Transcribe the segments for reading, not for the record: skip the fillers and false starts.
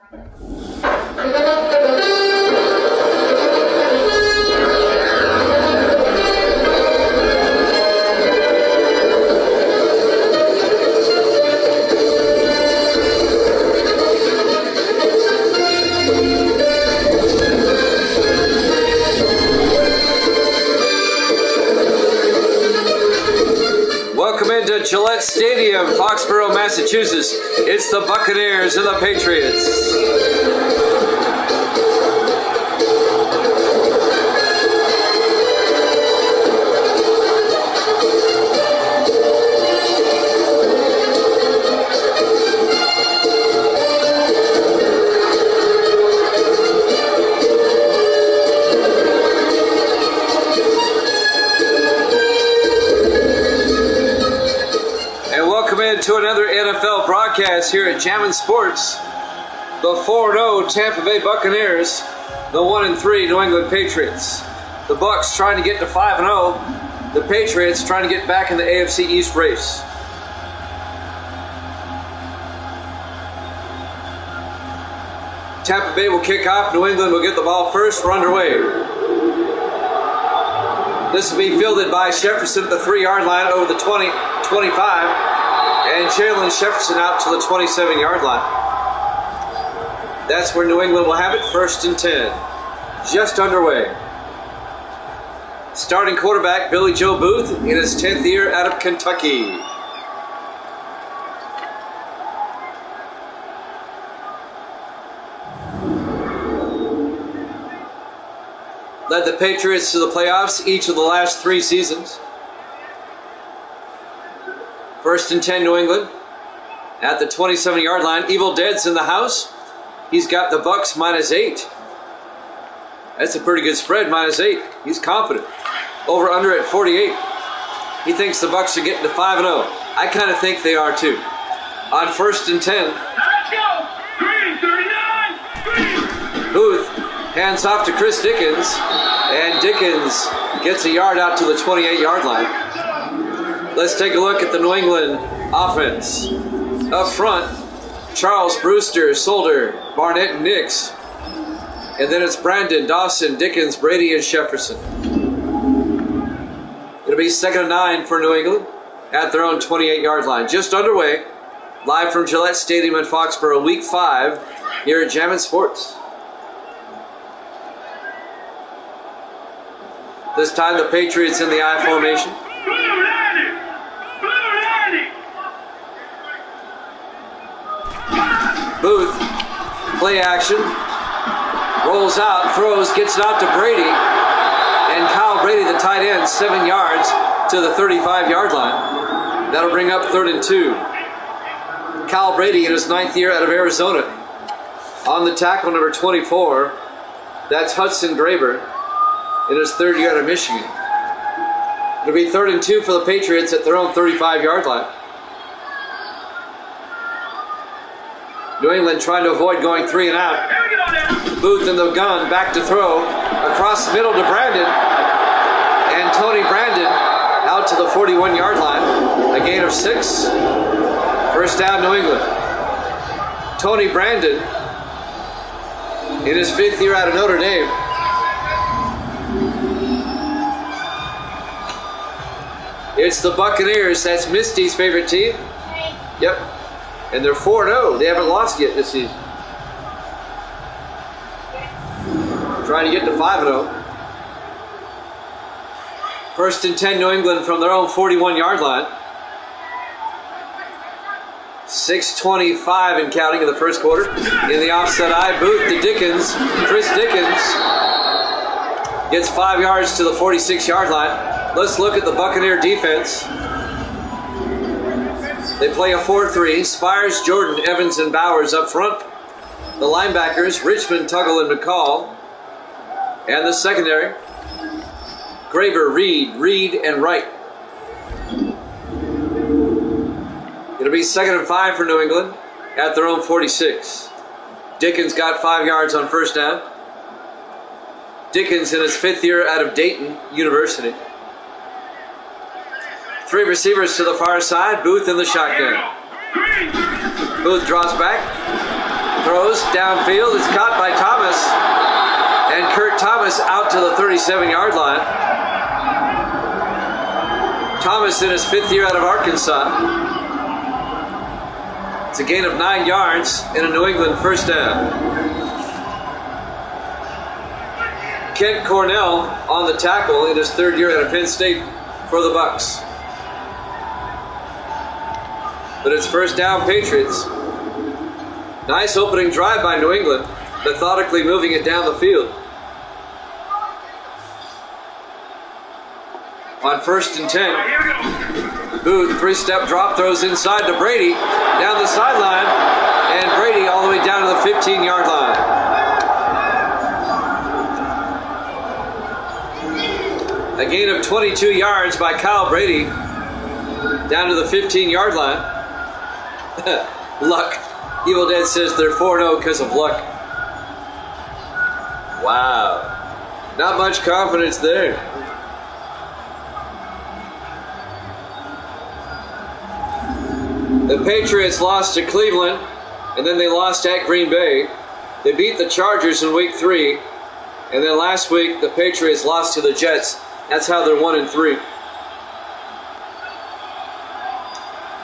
Welcome into Gillette Stadium, Foxborough, Massachusetts. It's the Buccaneers and the Patriots. To another NFL broadcast here at Jammin' Sports. The 4-0 Tampa Bay Buccaneers, the 1-3 New England Patriots. The Bucs trying to get to 5-0. The Patriots trying to get back in the AFC East race. Tampa Bay will kick off. New England will get the ball first. We're underway. This will be fielded by Jefferson at the 3-yard line over the 20-25. And Jalen Jefferson out to the 27-yard line. That's where New England will have it, 1st and 10. Just underway. Starting quarterback, Billy Joe Booth, in his 10th year out of Kentucky. Led the Patriots to the playoffs each of the last 3 seasons. 1st and 10, New England. At the 27-yard line, Evil Dead's in the house. He's got the Bucs -8. That's a pretty good spread, -8. He's confident. Over under at 48. He thinks the Bucs are getting to 5-0. I kind of think they are too. On 1st and 10. Let's go! Green 39! Green! Booth hands off to Chris Dickens. And Dickens gets a yard out to the 28-yard line. Let's take a look at the New England offense. Up front, Charles, Brewster, Solder, Barnett, and Nix. And then it's Brandon, Dawson, Dickens, Brady, and Jefferson. It'll be 2nd and 9 for New England at their own 28-yard line. Just underway, live from Gillette Stadium in Foxborough, Week 5, here at Jammin' Sports. This time the Patriots in the I formation. Booth, play action, rolls out, throws, gets it out to Brady, and Kyle Brady, the tight end, 7 yards to the 35-yard line. That'll bring up 3rd and 2. Kyle Brady in his 9th year out of Arizona. On the tackle, number 24, that's Hudson Graber in his 3rd year out of Michigan. It'll be 3rd and 2 for the Patriots at their own 35-yard line. New England trying to avoid going 3 and out. Booth in the gun, back to throw. Across the middle to Brandon. And Tony Brandon out to the 41-yard line. A gain of 6. First down, New England. Tony Brandon in his 5th year out of Notre Dame. It's the Buccaneers. That's Misty's favorite team. Yep. And they're 4-0. They haven't lost yet this season. Trying to get to 5-0. 1st and 10, New England from their own 41-yard line. 6:25 and counting in the first quarter. In the offset eye, Booth to Dickens. Chris Dickens gets 5 yards to the 46-yard line. Let's look at the Buccaneer defense. They play a 4-3. Spires, Jordan, Evans, and Bowers up front. The linebackers, Richmond, Tuggle, and McCall. And the secondary, Graber, Reed, and Wright. It'll be 2nd and 5 for New England at their own 46. Dickens got 5 yards on first down. Dickens in his 5th year out of Dayton University. 3 receivers to the far side. Booth in the shotgun. Booth draws back, Throws downfield. It's caught by Thomas. And Kurt Thomas out to the 37-yard line. Thomas in his 5th year out of Arkansas. It's a gain of 9 yards in a New England first down. Kent Cornell on the tackle in his 3rd year out of Penn State for the Bucks. But it's first down, Patriots. Nice opening drive by New England, methodically moving it down the field. On 1st and 10, Booth, 3-step drop, throws inside to Brady, down the sideline, and Brady all the way down to the 15-yard line. A gain of 22 yards by Kyle Brady, down to the 15-yard line. Luck. Evil Dead says they're 4-0 because of luck. Wow. Not much confidence there. The Patriots lost to Cleveland, and then they lost at Green Bay. They beat the Chargers in week 3, and then last week the Patriots lost to the Jets. That's how they're 1-3.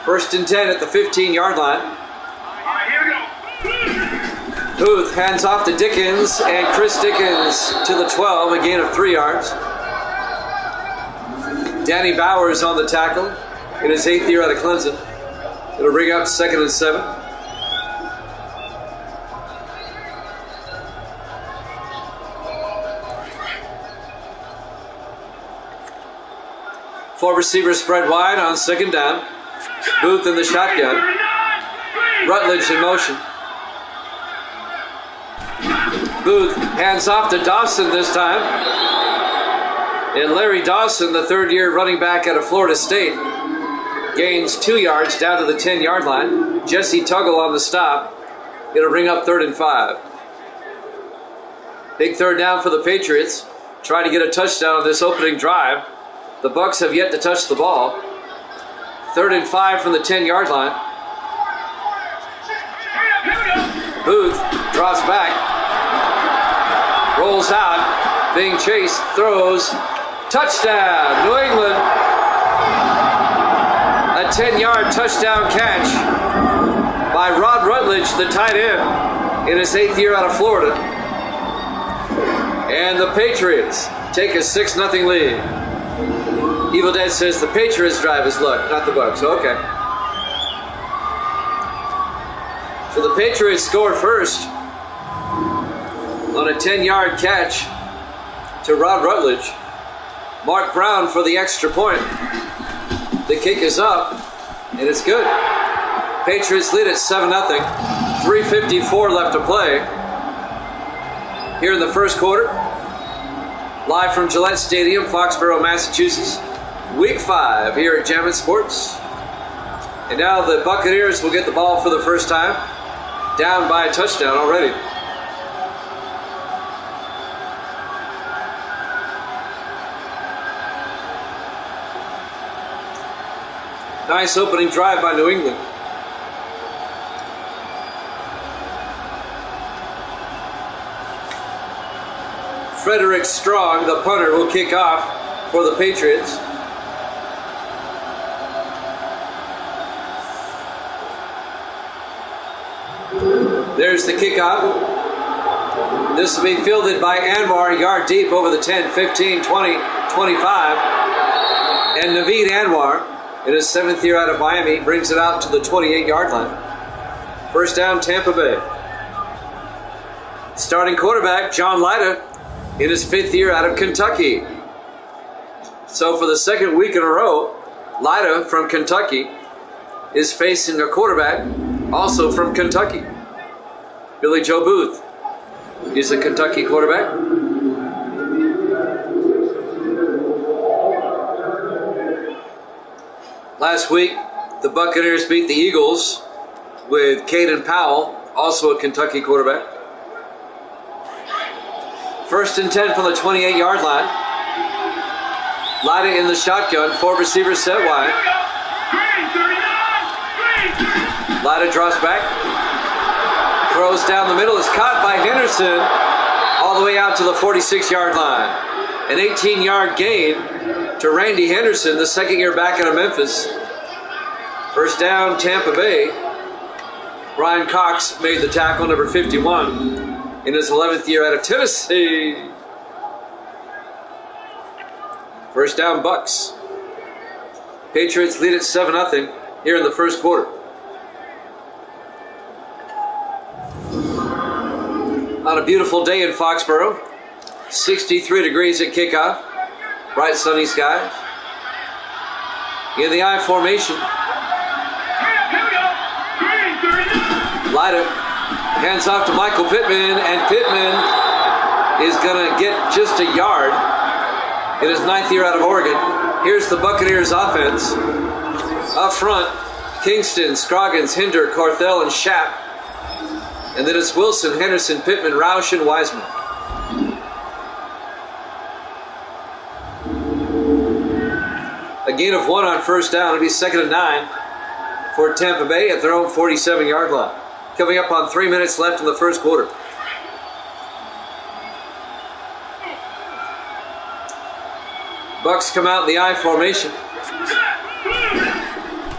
1st and 10 at the 15-yard line. Booth hands off to Dickens, and Chris Dickens to the 12, a gain of 3 yards. Danny Bowers on the tackle in his 8th year out of Clemson. It'll bring up 2nd and 7. Four receivers spread wide on 2nd down. Booth in the shotgun. Rutledge in motion. Booth hands off to Dawson this time. And Larry Dawson, the 3rd year running back out of Florida State, gains 2 yards down to the 10-yard line. Jesse Tuggle on the stop. It'll bring up 3rd and 5. Big 3rd down for the Patriots. Trying to get a touchdown on this opening drive. The Bucks have yet to touch the ball. 3rd and 5 from the 10-yard line. Booth drops back. Rolls out. Being chased. Throws. Touchdown. New England. A 10-yard touchdown catch by Rod Rutledge, the tight end, in his 8th year out of Florida. And the Patriots take a 6-0 lead. Evil Dead says the Patriots drive is luck, not the Bucks. Okay. So the Patriots score first on a 10-yard catch to Rod Rutledge. Mark Brown for the extra point. The kick is up, and it's good. Patriots lead at 7-0. 3:54 left to play. Here in the first quarter. Live from Gillette Stadium, Foxborough, Massachusetts. Week 5 here at Jammin' Sports. And now the Buccaneers will get the ball for the first time. Down by a touchdown already. Nice opening drive by New England. Frederick Strong, the punter, will kick off for the Patriots. There's the kickoff. This will be fielded by Anwar, yard deep over the 10, 15, 20, 25. And Naveed Anwar, in his 7th year out of Miami, brings it out to the 28-yard line. First down, Tampa Bay. Starting quarterback, John Lyda, in his 5th year out of Kentucky. So for the 2nd week in a row, Lyda from Kentucky is facing a quarterback also from Kentucky. Billy Joe Booth is a Kentucky quarterback. Last week, the Buccaneers beat the Eagles with Caden Powell, also a Kentucky quarterback. First and 10 from the 28-yard line. Lyda in the shotgun, 4 receivers set wide. Lyda drops back. Throws down the middle, is caught by Henderson all the way out to the 46-yard line. An 18-yard gain to Randy Henderson, the second year back out of Memphis. First down, Tampa Bay. Brian Cox made the tackle, number 51, in his 11th year out of Tennessee. First down, Bucks. Patriots lead at 7-0 here in the first quarter. On a beautiful day in Foxborough, 63 degrees at kickoff, bright sunny skies. In the I formation, Lyda hands off to Michael Pittman, and Pittman is going to get just a yard in his 9th year out of Oregon. Here's the Buccaneers offense. Up front, Kingston, Scroggins, Hinder, Carthel, and Schapp. And then it's Wilson, Henderson, Pittman, Roush, and Wiseman. A gain of 1 on first down. It'll be 2nd and 9 for Tampa Bay at their own 47-yard line. Coming up on 3 minutes left in the first quarter. Bucks come out in the I formation.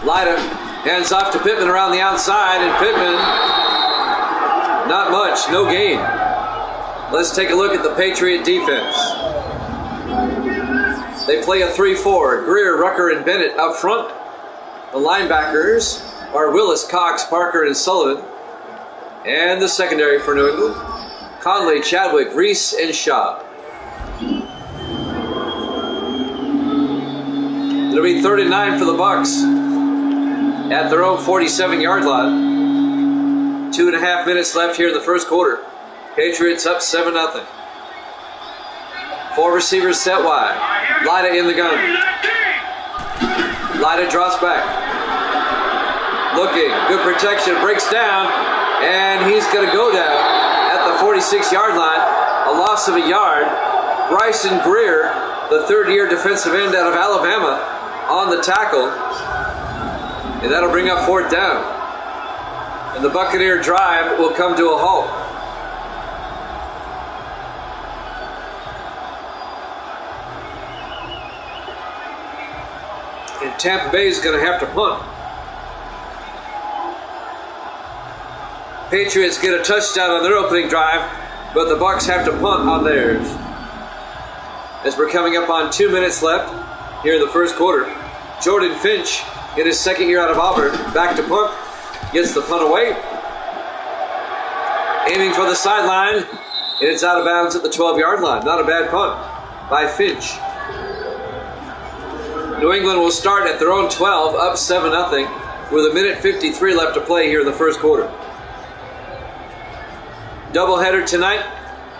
Lyda hands off to Pittman around the outside, and Pittman, not much, no gain. Let's take a look at the Patriot defense. They play a 3-4. Greer, Rucker, and Bennett up front. The linebackers are Willis, Cox, Parker, and Sullivan. And the secondary for New England, Conley, Chadwick, Reese, and Shaw. It'll be 3rd and 9 for the Bucks at their own 47-yard line. 2.5 minutes left here in the first quarter. Patriots up 7-0. 4 receivers set wide. Lyda in the gun. Lyda drops back. Looking, good protection, breaks down, and he's going to go down at the 46-yard line. A loss of a yard. Bryson Greer, the 3rd-year defensive end out of Alabama, on the tackle. And that'll bring up 4th down. And the Buccaneer drive will come to a halt. And Tampa Bay is going to have to punt. Patriots get a touchdown on their opening drive, but the Bucks have to punt on theirs. As we're coming up on 2 minutes left here in the first quarter, Jordan Finch, in his 2nd year out of Auburn, back to punt, gets the punt away. Aiming for the sideline, and it's out of bounds at the 12-yard line. Not a bad punt by Finch. New England will start at their own 12, up 7-0, with 1:53 left to play here in the first quarter. Doubleheader tonight.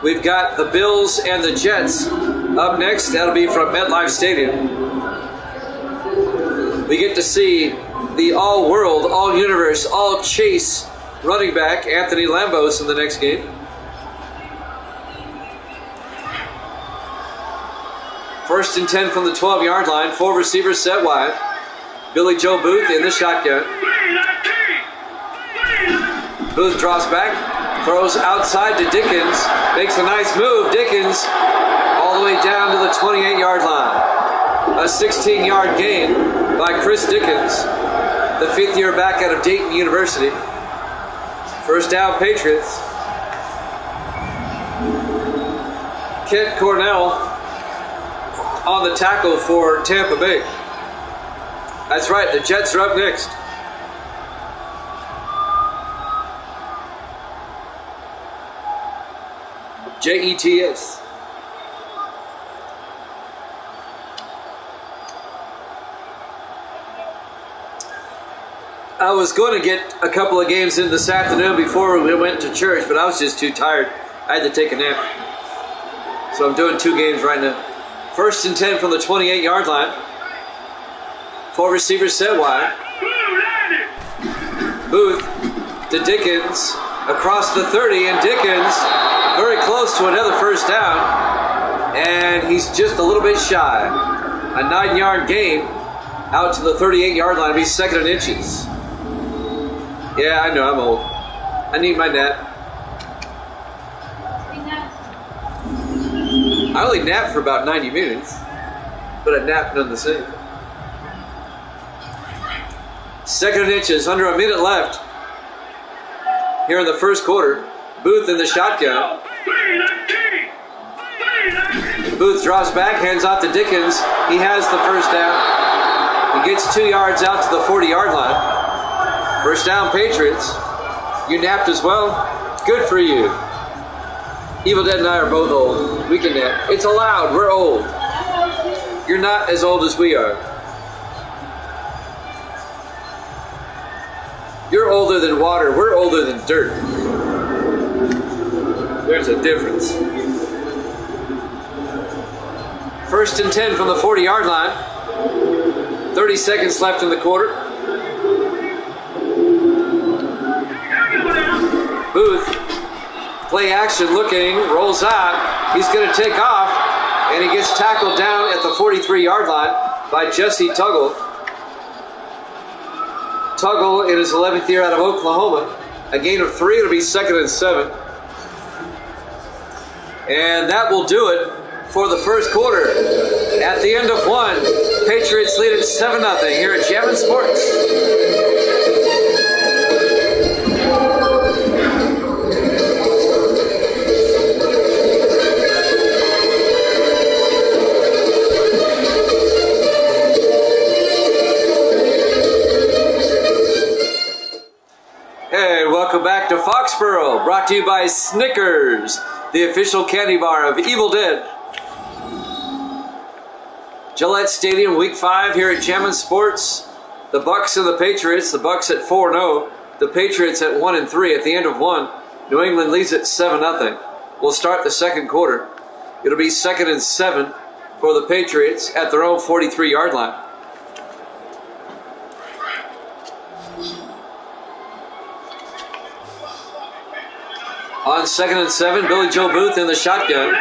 We've got the Bills and the Jets up next. That'll be from MetLife Stadium. We get to see the all-world, all-universe, all-chase running back Anthony Lambos in the next game. First and 10 from the 12-yard line. 4 receivers set wide. Billy Joe Booth in the shotgun. Booth drops back, throws outside to Dickens, makes a nice move. Dickens all the way down to the 28-yard line. A 16-yard gain by Chris Dickens, the 5th year back out of Dayton University. First down, Patriots. Kent Cornell on the tackle for Tampa Bay. That's right, the Jets are up next. Jets. I was going to get a couple of games in this afternoon before we went to church, but I was just too tired. I had to take a nap. So I'm doing 2 games right now. First and 10 from the 28-yard line. 4 receivers set wide. Booth to Dickens across the 30, and Dickens very close to another first down, and he's just a little bit shy. A 9-yard gain out to the 38-yard line. He's 2nd and inches. Yeah, I know, I'm old. I need my nap. I only napped for about 90 minutes, but I napped none the same. Second and inches, under a minute left here in the first quarter. Booth in the shotgun. Booth draws back, hands off to Dickens. He has the first down. He gets 2 yards out to the 40-yard line. First down, Patriots. You napped as well? Good for you. Evil Dead and I are both old. We can nap. It's allowed. We're old. You're not as old as we are. You're older than water. We're older than dirt. There's a difference. First and 10 from the 40-yard line. 30 seconds left in the quarter. Booth, play action looking, rolls out. He's going to take off, and he gets tackled down at the 43-yard line by Jesse Tuggle. Tuggle in his 11th year out of Oklahoma. A gain of 3. It'll be 2nd and 7. And that will do it for the first quarter. At the end of 1, Patriots lead at 7-0 here at Jammin' Sports. Hey, welcome back to Foxborough, brought to you by Snickers, the official candy bar of Evil Dead. Gillette Stadium, Week 5 here at Jammin' Sports. The Bucks and the Patriots. The Bucks at 4-0. The Patriots at 1-3. At the end of 1, New England leads at 7-0. We'll start the second quarter. It'll be 2nd and 7 for the Patriots at their own 43-yard line. On 2nd and 7, Billy Joe Booth in the shotgun.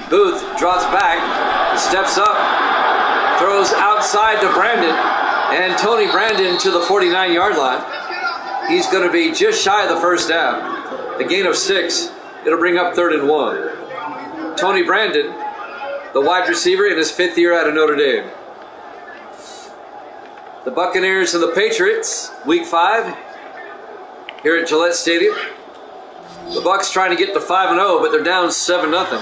Booth draws back, steps up, throws outside to Brandon, and Tony Brandon to the 49-yard line. He's going to be just shy of the first down. A gain of 6. It'll bring up 3rd and 1. Tony Brandon, the wide receiver in his 5th year out of Notre Dame. The Buccaneers and the Patriots, Week 5, here at Gillette Stadium. The Bucs trying to get to 5-0, but they're down 7-0.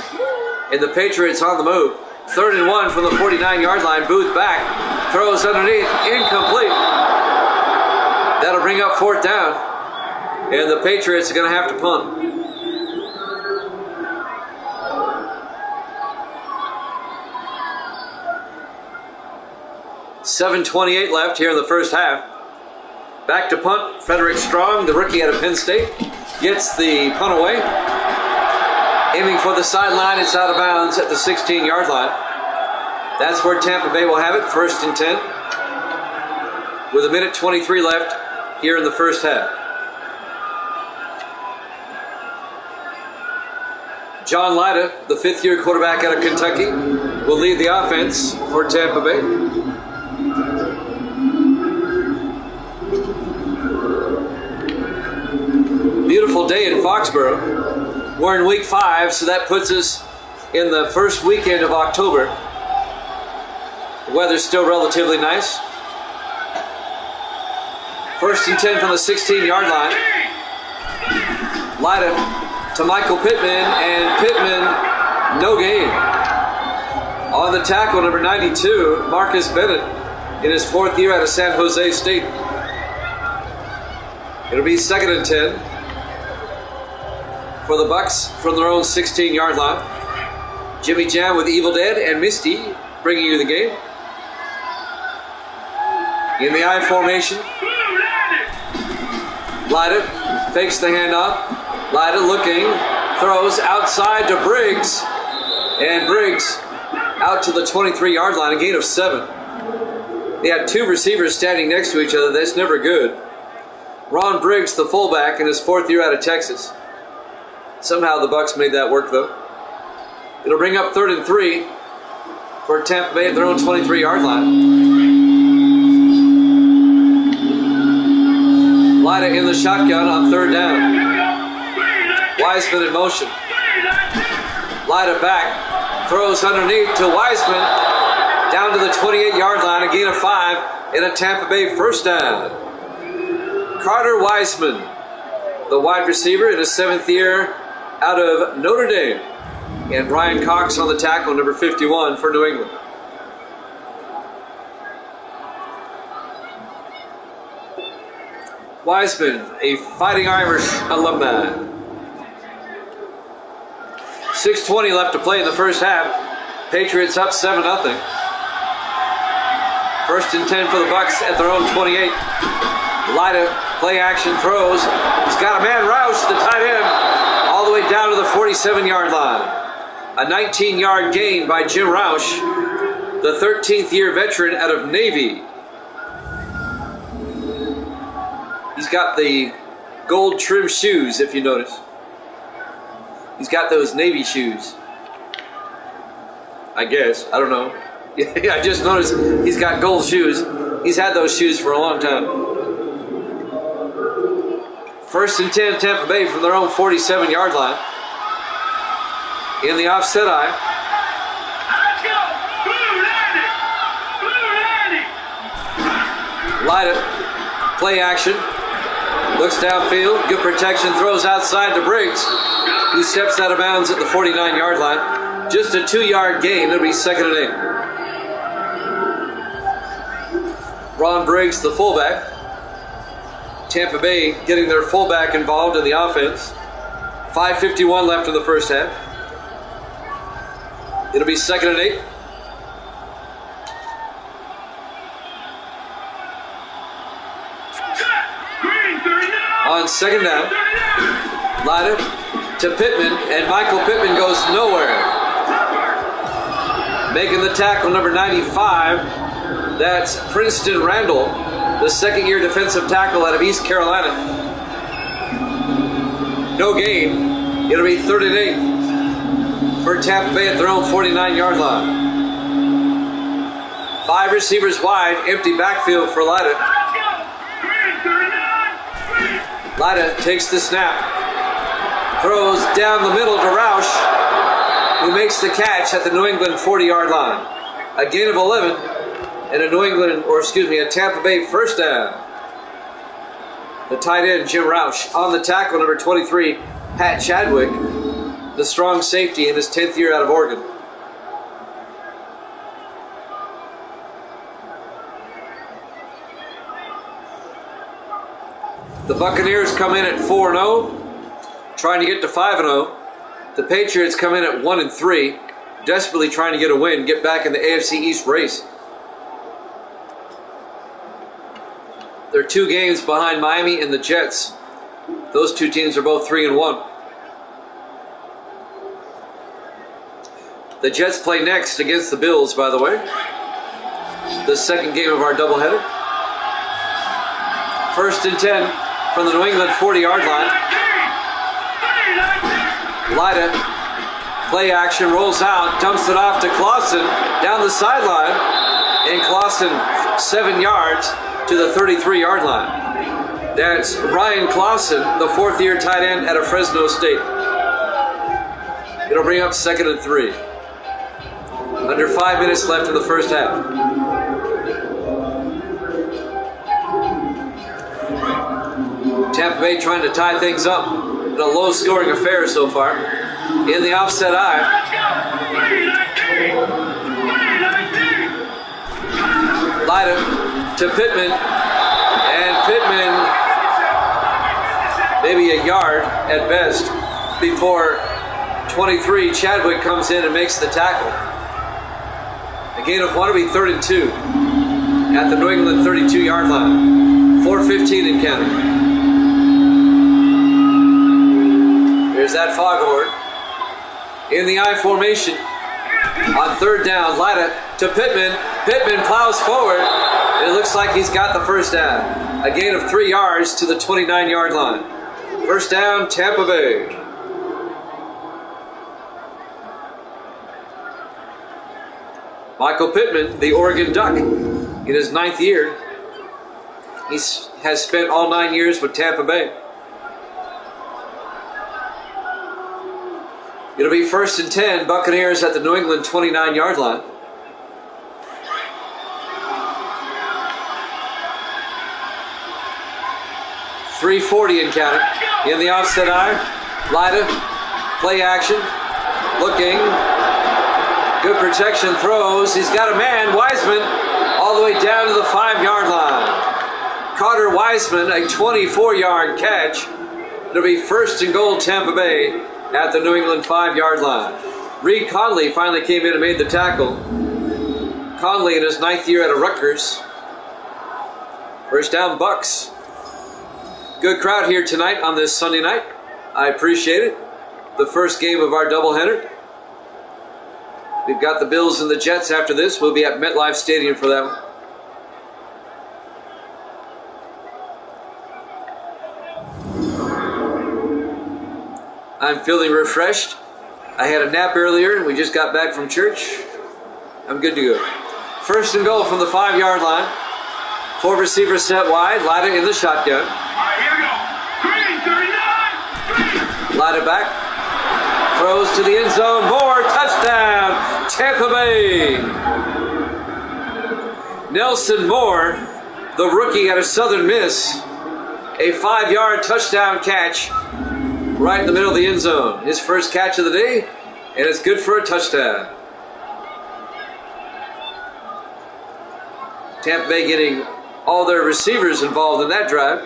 And the Patriots on the move. 3rd and 1 from the 49-yard line. Booth back. Throws underneath. Incomplete. That'll bring up 4th down. And the Patriots are going to have to punt. $7:28 left here in the first half. Back to punt. Frederick Strong, the rookie out of Penn State, gets the punt away. Aiming for the sideline, it's out of bounds at the 16-yard line. That's where Tampa Bay will have it, 1st and 10. With 1:23 left here in the first half. John Lyda, the 5th-year quarterback out of Kentucky, will lead the offense for Tampa Bay. Beautiful day in Foxborough. We're in Week 5, so that puts us in the first weekend of October. The weather's still relatively nice. 1st and 10 from the 16-yard line. Lyda to Michael Pittman, and Pittman, no gain. On the tackle, number 92, Marcus Bennett, in his 4th year out of San Jose State. It'll be 2nd and 10 for the Bucs from their own 16-yard line. Jimmy Jam with Evil Dead and Misty bringing you the game. In the I formation. Lyda fakes the handoff. Lyda looking, throws outside to Briggs. And Briggs out to the 23-yard line, a gain of 7. They had 2 receivers standing next to each other. That's never good. Ron Briggs, the fullback, in his 4th year out of Texas. Somehow the Bucs made that work, though. It'll bring up 3rd and 3 for Tampa Bay at their own 23-yard line. Lyda in the shotgun on 3rd down. Wiseman in motion. Lyda back. throws underneath to Wiseman, down to the 28-yard line, a gain of 5, and a Tampa Bay first down. Carter Wiseman, the wide receiver in his 7th year out of Notre Dame. And Brian Cox on the tackle, number 51 for New England. Wiseman, a Fighting Irish alumni. 6:20 left to play in the first half. Patriots up 7-0. First and 10 for the Bucs at their own 28. Lida, play action, throws. He's got a man, Roush, the tight end, all the way down to the 47-yard line. A 19-yard gain by Jim Roush, the 13th year veteran out of Navy. He's got the gold trim shoes, if you notice. He's got those Navy shoes. I guess. I don't know. I just noticed he's got gold shoes. He's had those shoes for a long time. First and 10, Tampa Bay from their own 47-yard line. In the offset eye. Lida, play action. Looks downfield, good protection, throws outside to Briggs, who steps out of bounds at the 49-yard line. Just a 2-yard gain, it'll be 2nd and 8. Ron Briggs, the fullback. Tampa Bay getting their fullback involved in the offense. 5:51 left in the first half. It'll be 2nd and 8. On 2nd down, Lida to Pittman, and Michael Pittman goes nowhere. Making the tackle, number 95, that's Princeton Randall, the 2nd-year defensive tackle out of East Carolina. No gain. It'll be 3rd and 8 for Tampa Bay at their own 49-yard line. 5 receivers wide, empty backfield for Lida. Lida takes the snap, throws down the middle to Roush, who makes the catch at the New England 40-yard line. A gain of 11 and a Tampa Bay first down. The tight end, Jim Roush, on the tackle, number 23, Pat Chadwick, the strong safety in his 10th year out of Oregon. The Buccaneers come in at 4-0, trying to get to 5-0. The Patriots come in at 1-3, desperately trying to get a win, get back in the AFC East race. They're 2 games behind Miami and the Jets. Those 2 teams are both 3-1. The Jets play next against the Bills, by the way. The 2nd game of our doubleheader. First and 10 from the New England 40-yard line. Lida, play action, rolls out, dumps it off to Clausen down the sideline, and Clausen 7 yards to the 33-yard line. That's Ryan Clausen, the 4th-year tight end out of Fresno State. It'll bring up 2nd and 3. Under 5 minutes left in the first half. Tampa Bay trying to tie things up in a low-scoring affair so far. In the offset eye. Lida to Pittman. And Pittman, maybe a yard at best, before 23, Chadwick comes in and makes the tackle. A gain of 1 will be 3rd and 2 at the New England 32-yard line. 4:15 in counting. There's that foghorn. In the I formation. On 3rd down, Lida to Pittman. Pittman plows forward. And it looks like he's got the first down. A gain of 3 yards to the 29-yard line. First down, Tampa Bay. Michael Pittman, the Oregon Duck, in his 9th year. He has spent all 9 years with Tampa Bay. It'll be 1st and 10, Buccaneers at the New England 29-yard line. .340 and counting. In the offset eye, Lyda, play action, looking, good protection, throws. He's got a man, Wiseman, all the way down to the 5-yard line. Carter Wiseman, a 24-yard catch. It'll be 1st and goal, Tampa Bay at the New England 5-yard line. Reed Conley finally came in and made the tackle. Conley in his 9th year at Rutgers. First down, Bucks. Good crowd here tonight on this Sunday night. I appreciate it. The first game of our doubleheader. We've got the Bills and the Jets after this. We'll be at MetLife Stadium for that one. I'm feeling refreshed. I had a nap earlier and we just got back from church. I'm good to go. 1st and goal from the 5-yard line. 4 receivers set wide. Lyda in the shotgun. All right, here we go. Green, 39. Lyda back. Throws to the end zone. Moore, touchdown, Tampa Bay. Nelson Moore, the rookie out of Southern Miss. A 5-yard touchdown catch right in the middle of the end zone. His first catch of the day, and it's good for a touchdown. Tampa Bay getting all their receivers involved in that drive.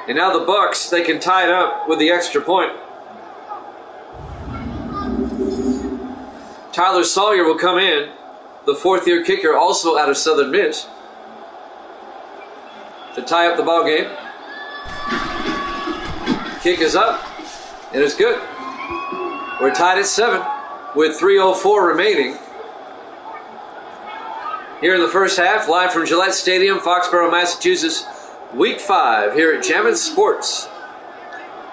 And now the Bucks, they can tie it up with the extra point. Tyler Sawyer will come in, the 4th-year kicker, also out of Southern Miss, to tie up the ball game. Kick is up, and it's good. We're tied at 7 with 3:04 remaining. Here in the first half, live from Gillette Stadium, Foxborough, Massachusetts, Week 5 here at Jammin' Sports.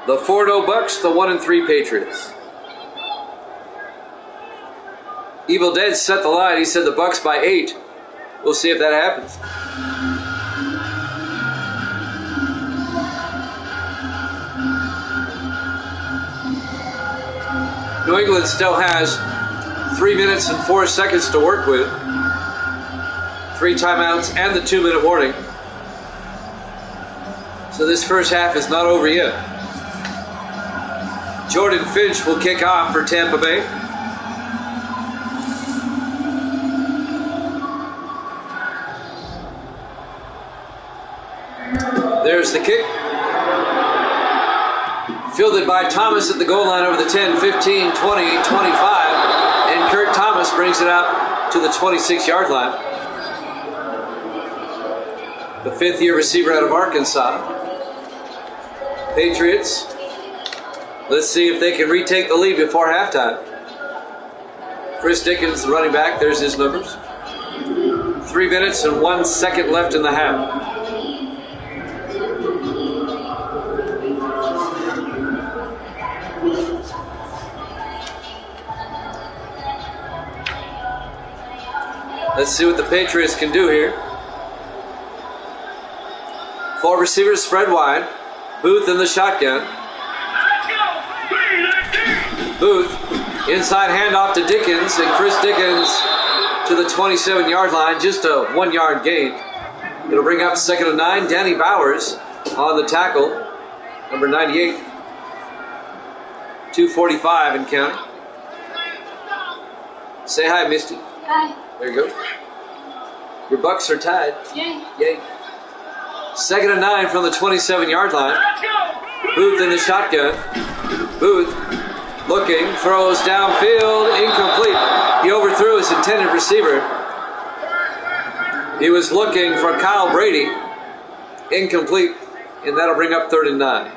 The 4-0 Bucks, the 1-3 Patriots. Evil Dead set the line. He said the Bucks by 8. We'll see if that happens. New England still has 3 minutes and 4 seconds to work with. 3 timeouts and the 2-minute warning. So this first half is not over yet. Jordan Finch will kick off for Tampa Bay. There's the kick. Fielded by Thomas at the goal line over the 10, 15, 20, 25. And Kurt Thomas brings it out to the 26-yard line. The 5th-year receiver out of Arkansas. Patriots, let's see if they can retake the lead before halftime. Chris Dickens, the running back, there's his numbers. 3 minutes and 1 second left in the half. Let's see what the Patriots can do here. 4 receivers spread wide. Booth in the shotgun. Booth, inside handoff to Dickens, and Chris Dickens to the 27-yard line, just a 1-yard gain. It'll bring up 2nd and 9. Danny Bowers on the tackle, number 98. 2:45 and counting. Say hi, Misty. Hi. There you go. Your Bucks are tied. Yay. Yay. 2nd and 9 from the 27-yard line. Booth in the shotgun. Booth looking, throws downfield, incomplete. He overthrew his intended receiver. He was looking for Kyle Brady. Incomplete, and that'll bring up 3rd and 9.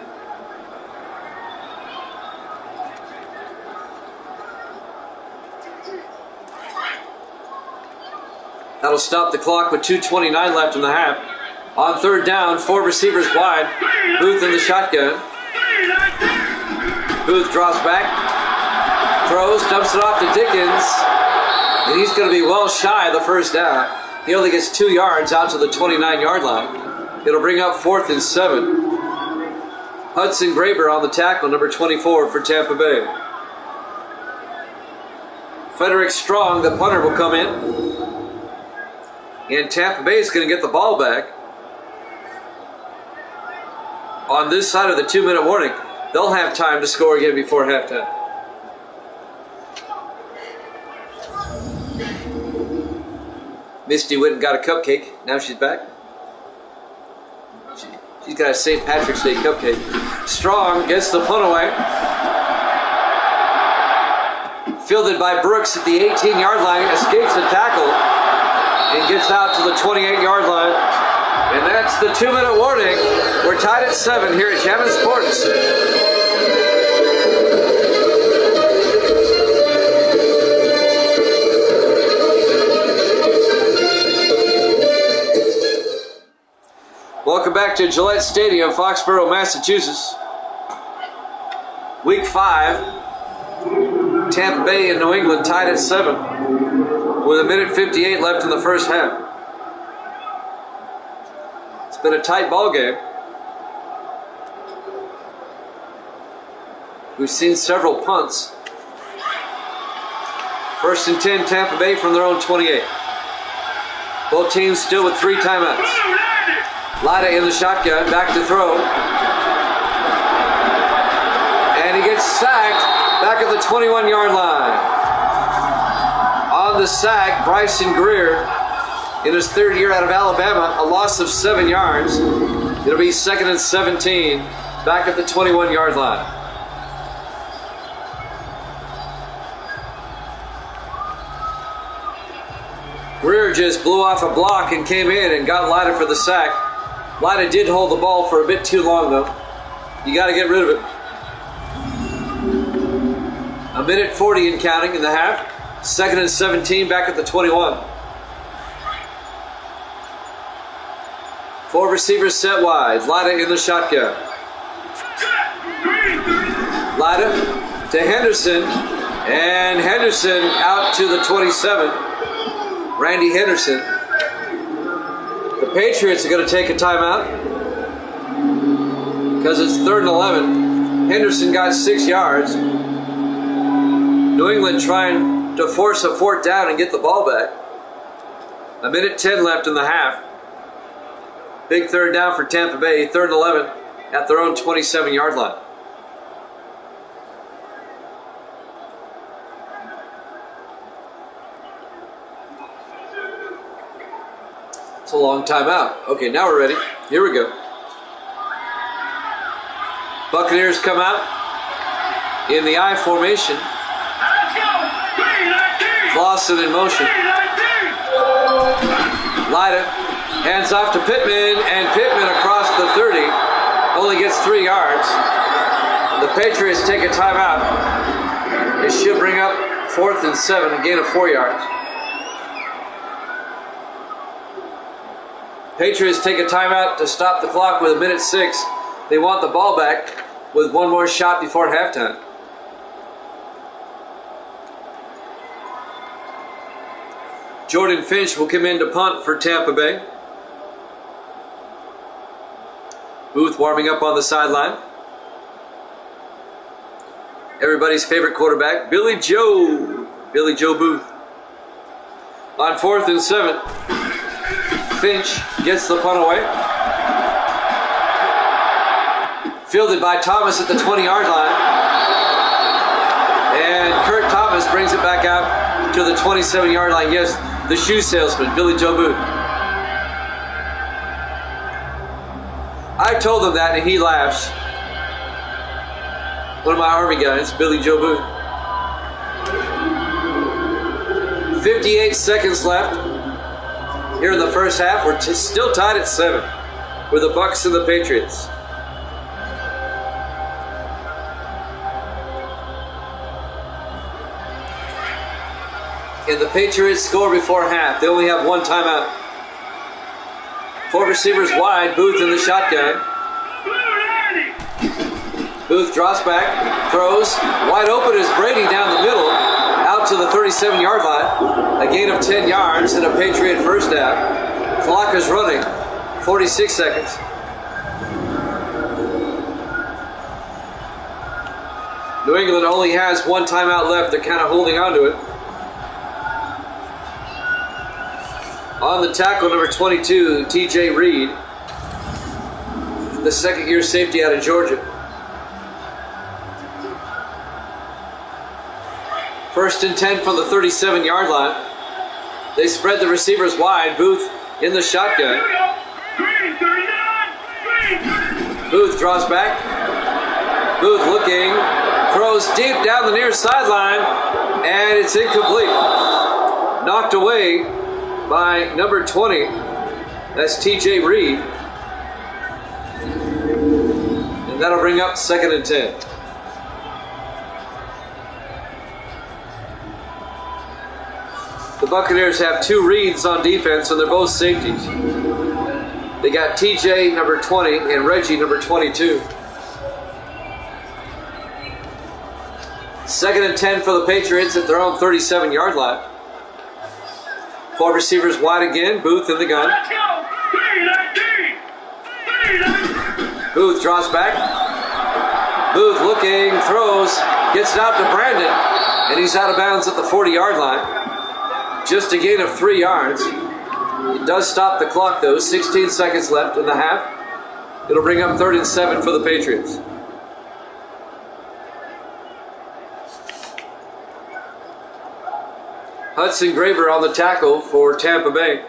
That'll stop the clock with 2:29 left in the half. On 3rd down, 4 receivers wide. Booth in the shotgun. Booth drops back, throws, dumps it off to Dickens, and he's going to be well shy of the first down. He only gets 2 yards out to the 29-yard line. It'll bring up 4th and 7. Hudson Graber on the tackle, number 24 for Tampa Bay. Frederick Strong, the punter, will come in. And Tampa Bay is going to get the ball back. On this side of the 2-minute warning, they'll have time to score again before halftime. Misty went and got a cupcake. Now she's back. She's got a St. Patrick's Day cupcake. Strong gets the punt away. Fielded by Brooks at the 18-yard line. Escapes the tackle. And gets out to the 28-yard line. And that's the 2-minute warning. We're tied at 7 here at Jammin' Sports. Welcome back to Gillette Stadium, Foxborough, Massachusetts. Week 5. Tampa Bay and New England tied at 7. With 1:58 left in the first half. It's been a tight ball game. We've seen several punts. 1st and 10, Tampa Bay from their own 28. Both teams still with 3 timeouts. Lida in the shotgun, back to throw. And he gets sacked back at the 21-yard line. On the sack, Bryson Greer, in his 3rd year out of Alabama, a loss of 7 yards. It'll be 2nd and 17, back at the 21-yard line. Greer just blew off a block and came in and got Lida for the sack. Lida did hold the ball for a bit too long, though. You got to get rid of it. 1:40 and counting in the half. 2nd and 17, back at the 21. 4 receivers set wide. Lida in the shotgun. Lida to Henderson. And Henderson out to the 27. Randy Henderson. The Patriots are going to take a timeout because it's 3rd and 11. Henderson got 6 yards. New England trying to force a 4th down and get the ball back. 1:10 left in the half. Big 3rd down for Tampa Bay. 3rd and 11 at their own 27-yard line. It's a long timeout. Okay, now we're ready. Here we go. Buccaneers come out in the I formation. Lawson in motion. Lida hands off to Pittman, and Pittman across the 30 only gets 3 yards. The Patriots take a timeout. It should bring up 4th and 7, a gain of 4 yards. Patriots take a timeout to stop the clock with 1:06. They want the ball back with one more shot before halftime. Jordan Finch will come in to punt for Tampa Bay. Booth warming up on the sideline. Everybody's favorite quarterback, Billy Joe Booth. On 4th and 7, Finch gets the punt away. Fielded by Thomas at the 20-yard line. And Kurt Thomas brings it back out to the 27-yard line. Yes, the shoe salesman, Billy Joe Booth. I told him that and he laughs. One of my Army guys, Billy Joe Booth. 58 seconds left here in the first half. We're still tied at 7 with the Bucs and the Patriots. Can the Patriots score before half? They only have 1 timeout. 4 receivers wide, Booth in the shotgun. Booth drops back, throws, wide open is Brady down the middle, out to the 37-yard line. A gain of 10 yards and a Patriot first down. Clock is running, 46 seconds. New England only has 1 timeout left. They're kind of holding on to it. On the tackle, number 22, T.J. Reed, the second-year safety out of Georgia. First and 10 from the 37-yard line. They spread the receivers wide. Booth in the shotgun. Booth draws back. Booth looking, throws deep down the near sideline, and it's incomplete. Knocked away by number 20. That's T.J. Reed. And that'll bring up 2nd and 10. The Buccaneers have 2 Reeds on defense, and they're both safeties. They got T.J. number 20 and Reggie number 22. 2nd and 10 for the Patriots at their own 37-yard line. 4 receivers wide again. Booth in the gun. Booth draws back. Booth looking, throws, gets it out to Brandon, and he's out of bounds at the 40-yard line. Just a gain of 3 yards. It does stop the clock, though. 16 seconds left in the half. It'll bring up 3rd and 7 for the Patriots. Hudson Graver on the tackle for Tampa Bay.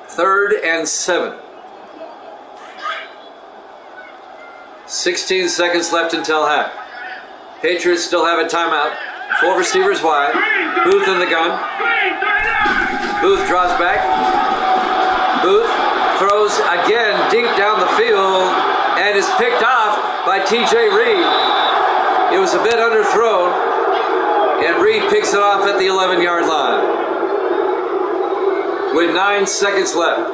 Third and 7. 16 seconds left until half. Patriots still have a timeout. 4 receivers wide. Booth in the gun. Booth draws back. Booth throws again deep down the field and is picked off by T.J. Reed. It was a bit underthrown, and Reed picks it off at the 11-yard line. With 9 seconds left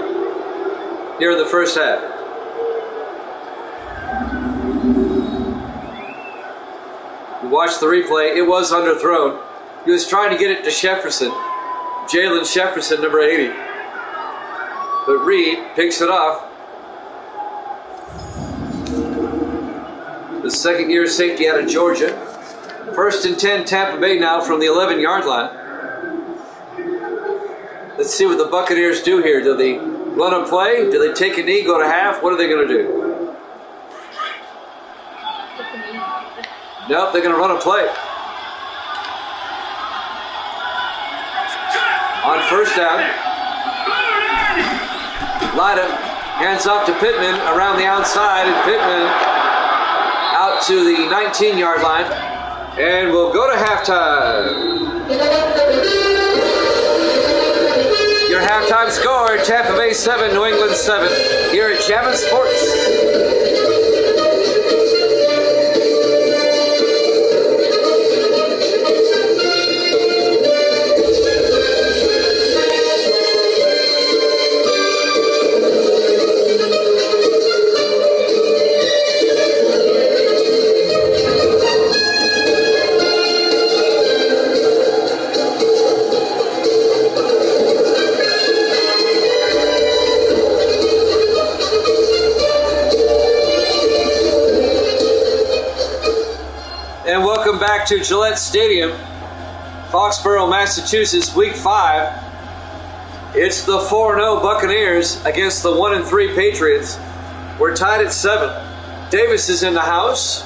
here in the first half. Watch the replay. It was underthrown. He was trying to get it to Jefferson. Jalen Jefferson, number 80. But Reed picks it off. The second-year safety out of Georgia. 1st and 10, Tampa Bay now from the 11-yard line. Let's see what the Buccaneers do here. Do they run a play? Do they take a knee, go to half? What are they going to do? Nope, they're going to run a play. On first down, Lyda hands off to Pittman around the outside, and Pittman out to the 19-yard line, and we'll go to halftime. Your halftime score, Tampa Bay 7, New England 7, here at Jammin' Sports. Back to Gillette Stadium, Foxborough, Massachusetts, Week 5. It's the 4-0 Buccaneers against the 1-3 Patriots. We're tied at 7. Davis is in the house.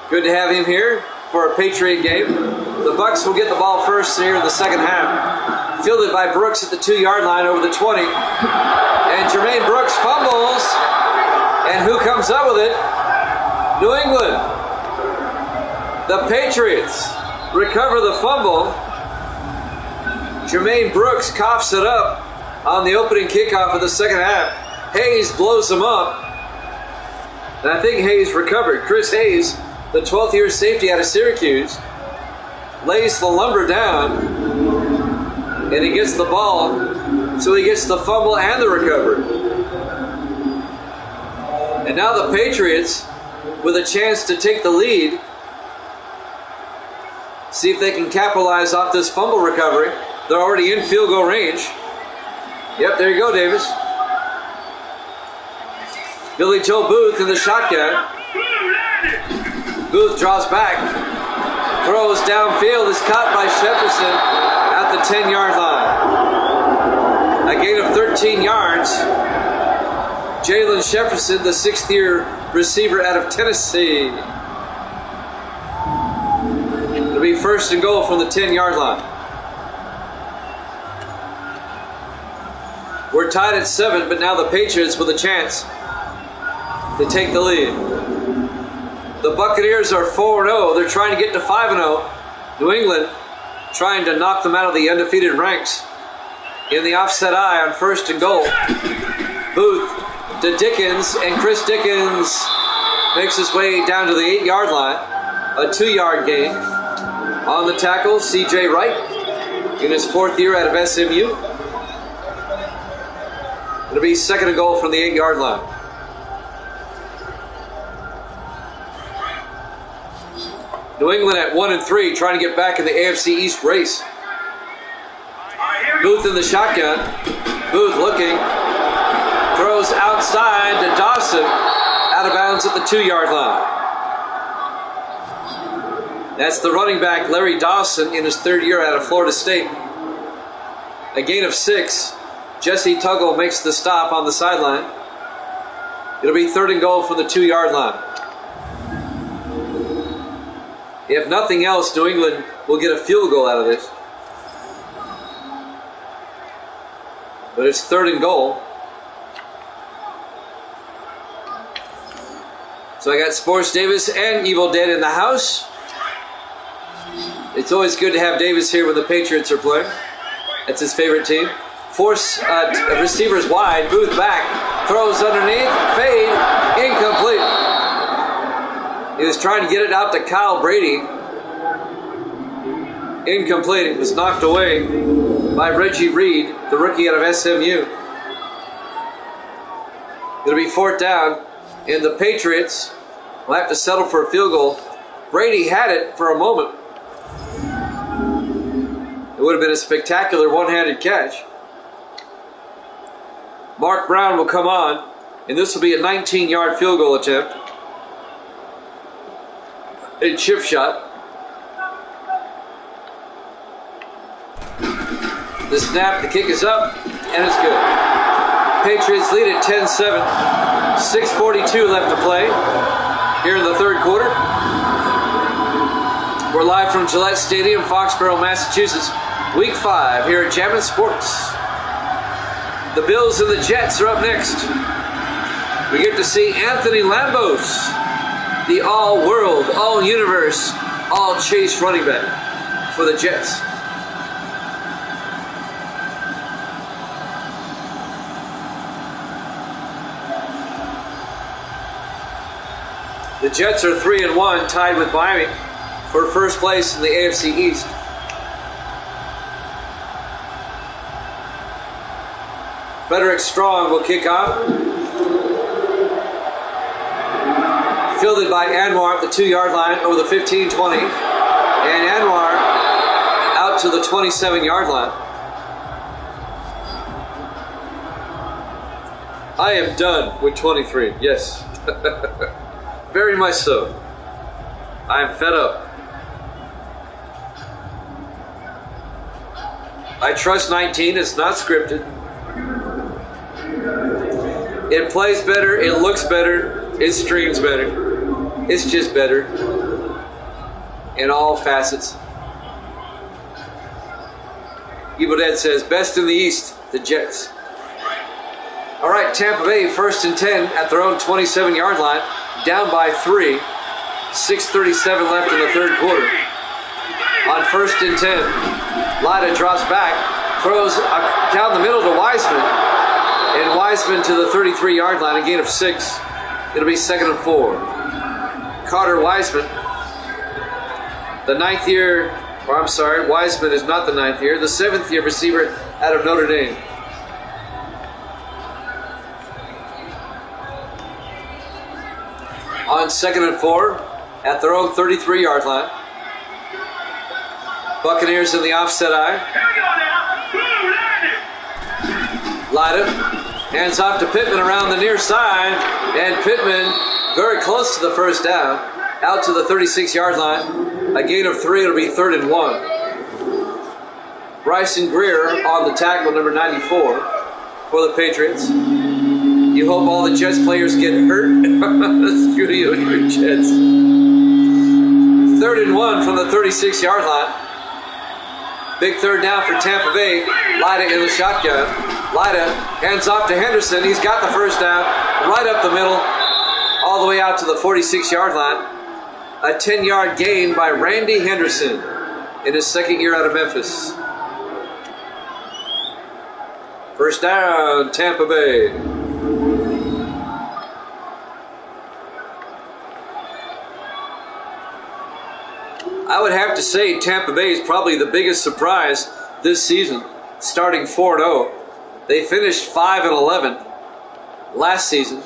Good to have him here for a Patriot game. The Bucs will get the ball first here in the second half. Fielded by Brooks at the 2-yard line over the 20. And Jermaine Brooks fumbles. And who comes up with it? New England. The Patriots recover the fumble. Jermaine Brooks coughs it up on the opening kickoff of the second half. Hayes blows him up. And I think Hayes recovered. Chris Hayes, the 12th-year safety out of Syracuse, lays the lumber down, and he gets the ball. So he gets the fumble and the recovery. And now the Patriots, with a chance to take the lead, see if they can capitalize off this fumble recovery. They're already in field goal range. Yep, there you go, Davis. Billy Joe Booth in the shotgun. Booth draws back. Throws downfield, is caught by Jefferson at the 10-yard line. A gain of 13 yards. Jalen Jefferson, the sixth-year receiver out of Tennessee. It'll be first and goal from the 10-yard line. We're tied at 7, but now the Patriots with a chance to take the lead. The Buccaneers are 4-0. They're trying to get to 5-0. New England trying to knock them out of the undefeated ranks. In the offset eye on first and goal. Booth to Dickens, and Chris Dickens makes his way down to the 8-yard line. A 2-yard gain. On the tackle, C.J. Wright in his 4th year out of SMU. It'll be second and goal from the 8-yard line. New England at 1-3, trying to get back in the AFC East race. Booth in the shotgun. Booth looking. Throws outside to Dawson. Out of bounds at the 2-yard line. That's the running back, Larry Dawson, in his 3rd year out of Florida State. A gain of 6. Jesse Tuggle makes the stop on the sideline. It'll be 3rd and goal from the 2-yard line. If nothing else, New England will get a field goal out of this. But it's 3rd and goal. So I got Sports Davis and Evil Dead in the house. It's always good to have Davis here when the Patriots are playing. That's his favorite team. Force receivers wide. Booth back. Throws underneath. Fade. Incomplete. He was trying to get it out to Kyle Brady. Incomplete. It was knocked away by Reggie Reed, the rookie out of SMU. It'll be 4th down, and the Patriots will have to settle for a field goal. Brady had it for a moment. It would have been a spectacular one-handed catch. Mark Brown will come on, and this will be a 19-yard field goal attempt. A chip shot. The snap, the kick is up, and it's good. Patriots lead at 10-7. 6:42 left to play here in the 3rd quarter. We're live from Gillette Stadium, Foxborough, Massachusetts. Week 5 here at Jammin' Sports. The Bills and the Jets are up next. We get to see Anthony Lambos, the all-world, all-universe, all-chase running back for the Jets. The Jets are 3-1, tied with Miami for first place in the AFC East. Frederick Strong will kick off. Fielded by Anwar at the 2-yard line over the 15-20. And Anwar out to the 27-yard line. I am done with 23, yes. Very much so. I am fed up. I trust 19, it's not scripted. It plays better, it looks better, it streams better. It's just better in all facets. Evil Dead says, best in the East, the Jets. All right, Tampa Bay, 1st and 10 at their own 27-yard line, down by 3. 6:37 left in the 3rd quarter. On 1st and 10, Lida drops back, throws down the middle to Wiseman, and Wiseman to the 33-yard line, a gain of 6. It'll be 2nd and 4. Carter Wiseman, the 9th year, or I'm sorry, Wiseman is not the 9th year, the 7th year receiver out of Notre Dame. On 2nd and 4, at their own 33-yard line. Buccaneers in the offset eye. Lida hands off to Pittman around the near side, and Pittman very close to the first down. out to the 36-yard line. A gain of 3, it'll be 3rd and 1. Bryson Greer on the tackle, number 94, for the Patriots. You hope all the Jets players get hurt. Screw you and your Jets. 3rd and 1 from the 36-yard line. Big third down for Tampa Bay. Lyda in the shotgun. Lyda hands off to Henderson. He's got the first down right up the middle, all the way out to the 46-yard line. A 10-yard gain by Randy Henderson in his second year out of Memphis. First down, Tampa Bay. I would have to say Tampa Bay is probably the biggest surprise this season, starting 4-0. They finished 5-11 last season.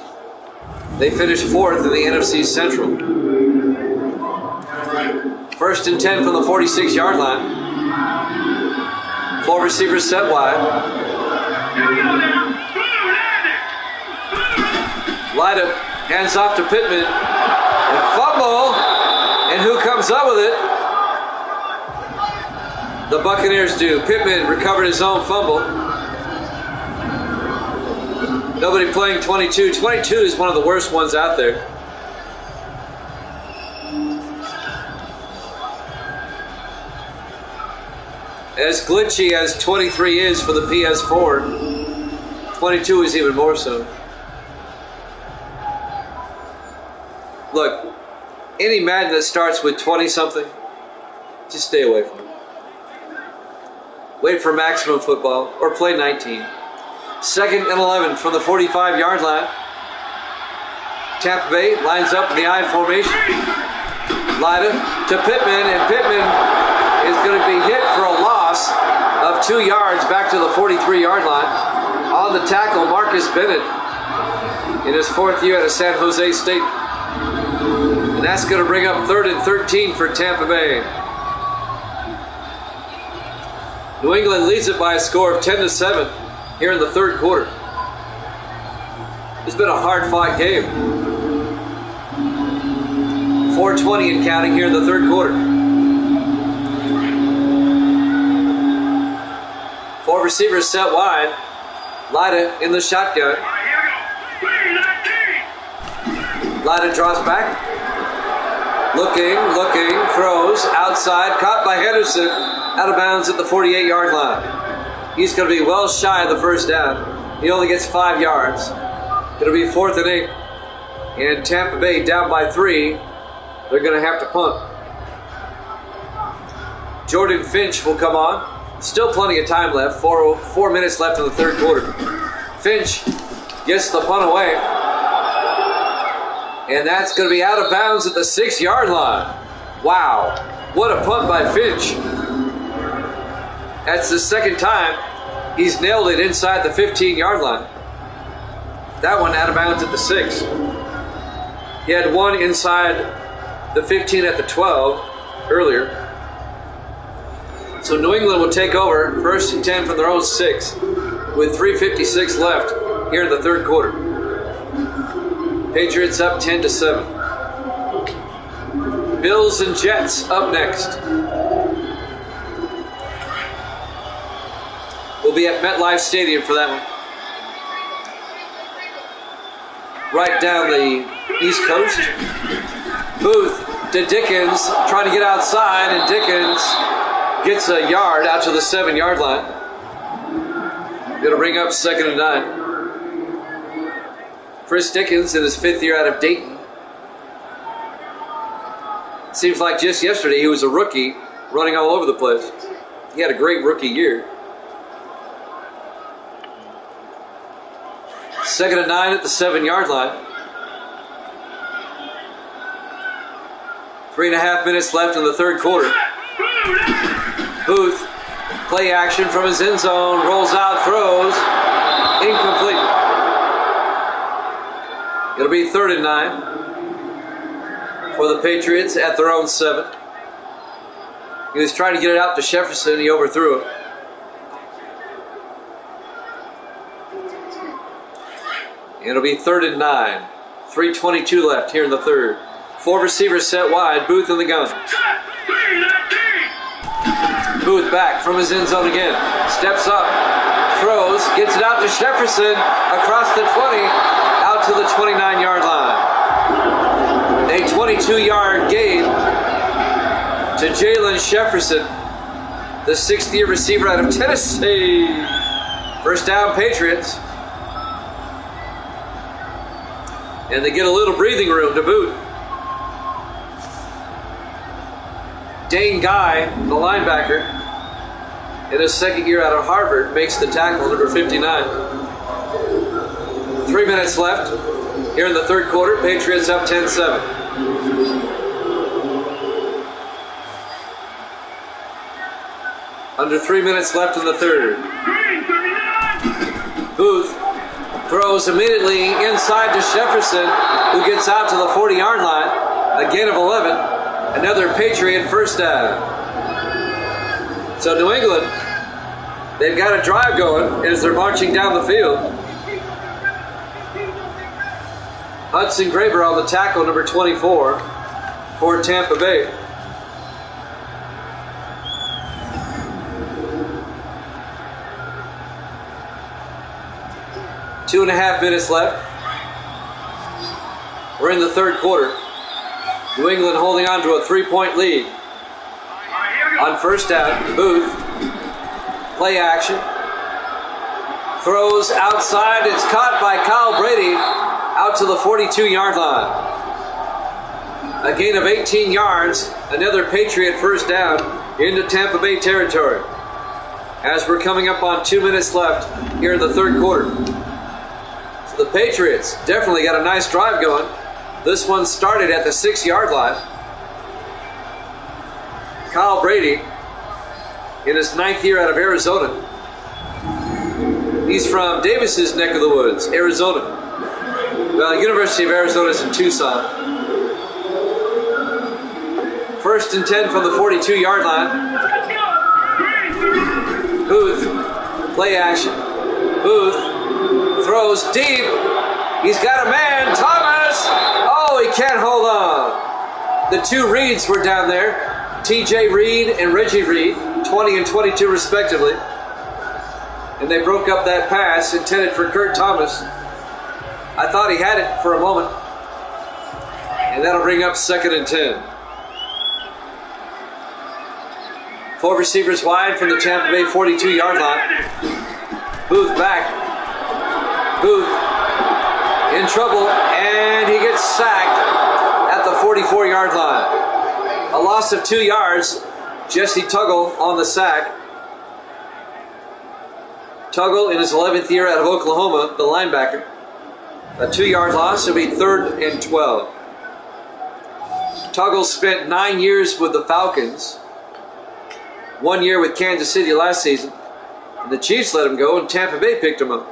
They finished 4th in the NFC Central. 1st and 10 from the 46-yard line. 4 receivers set wide. Lyda hands off to Pittman. And fumble. And who comes up with it? The Buccaneers do. Pittman recovered his own fumble. Nobody playing 22. 22 is one of the worst ones out there. As glitchy as 23 is for the PS4, 22 is even more so. Look, any Madden that starts with 20-something, just stay away from it. Wait for maximum football or play 19. 2nd and 11 from the 45-yard line. Tampa Bay lines up in the I formation. Lyda to Pittman, and Pittman is going to be hit for a loss of 2 yards back to the 43-yard line. On the tackle, Marcus Bennett in his 4th year out of San Jose State. And that's going to bring up 3rd and 13 for Tampa Bay. New England leads it by a score of 10-7 here in the 3rd quarter. It's been a hard-fought game. 4:20 and counting here in the 3rd quarter. 4 receivers set wide. Lyda in the shotgun. Lyda draws back. Looking, throws outside, caught by Henderson, out of bounds at the 48-yard line. He's going to be well shy of the first down. He only gets 5 yards. It'll be 4th and 8. And Tampa Bay down by 3. They're going to have to punt. Jordan Finch will come on. Still plenty of time left. 4 minutes left in the 3rd quarter. Finch gets the punt away. And that's going to be out of bounds at the 6-yard line. Wow. What a punt by Finch. That's the 2nd time he's nailed it inside the 15-yard line. That one out of bounds at the 6. He had one inside the 15 at the 12 earlier. So New England will take over 1st and 10 from their own 6 with 3:56 left here in the 3rd quarter. Patriots up 10-7. Bills and Jets up next. We'll be at MetLife Stadium for that one. Right down the East Coast. Booth to Dickens, trying to get outside, and Dickens gets a yard out to the 7-yard line. It'll bring up 2nd and 9. Chris Dickens in his 5th year out of Dayton. Seems like just yesterday he was a rookie running all over the place. He had a great rookie year. 2nd and 9 at the 7-yard line. 3.5 minutes left in the 3rd quarter. Booth, play action from his end zone, rolls out, throws, incomplete. It'll be 3rd and 9 for the Patriots at their own 7. He was trying to get it out to Jefferson. He overthrew it. It'll be 3rd and 9. 3:22 left here in the 3rd. Four receivers set wide. Booth in the gun. Booth back from his end zone again. Steps up. Throws. Gets it out to Jefferson. Across the 20. Out to the 29-yard line. A 22-yard gain to Jalen Jefferson, the 6th-year receiver out of Tennessee. First down, Patriots. And they get a little breathing room to boot. Dane Guy, the linebacker, in his 2nd year out of Harvard, makes the tackle, number 59. 3 minutes left here in the 3rd quarter. Patriots up 10-7. Under 3 minutes left in the 3rd. Booth throws immediately inside to Jefferson, who gets out to the 40-yard line. A gain of 11. Another Patriot first down. So New England, they've got a drive going as they're marching down the field. Hudson Graber on the tackle, number 24, for Tampa Bay. Two and a half minutes left. We're in the 3rd quarter. New England holding on to a 3-point lead. On first down, Booth. Play action. Throws outside. It's caught by Kyle Brady out to the 42-yard line. A gain of 18 yards. Another Patriot first down into Tampa Bay territory. As we're coming up on 2 minutes left here in the 3rd quarter. So the Patriots definitely got a nice drive going. This one started at the 6-yard line. Kyle Brady, in his 9th year out of Arizona. He's from Davis's neck of the woods, Arizona. Well, University of Arizona is in Tucson. 1st and 10 from the 42-yard line. Booth, play action. Booth throws deep. He's got a man, Thomas. Oh, he can't hold on. The two Reeds were down there. TJ Reed and Reggie Reed, 20 and 22 respectively. And they broke up that pass intended for Kurt Thomas. I thought he had it for a moment. And that'll bring up 2nd and 10. 4 receivers wide from the Tampa Bay 42-yard line. Booth back. Booth in trouble, and he gets sacked at the 44-yard line. A loss of 2 yards. Jesse Tuggle on the sack. Tuggle in his 11th year out of Oklahoma, the linebacker. A 2-yard loss. It'll be 3rd and 12. Tuggle spent 9 years with the Falcons. 1 year with Kansas City last season. And the Chiefs let him go, and Tampa Bay picked him up.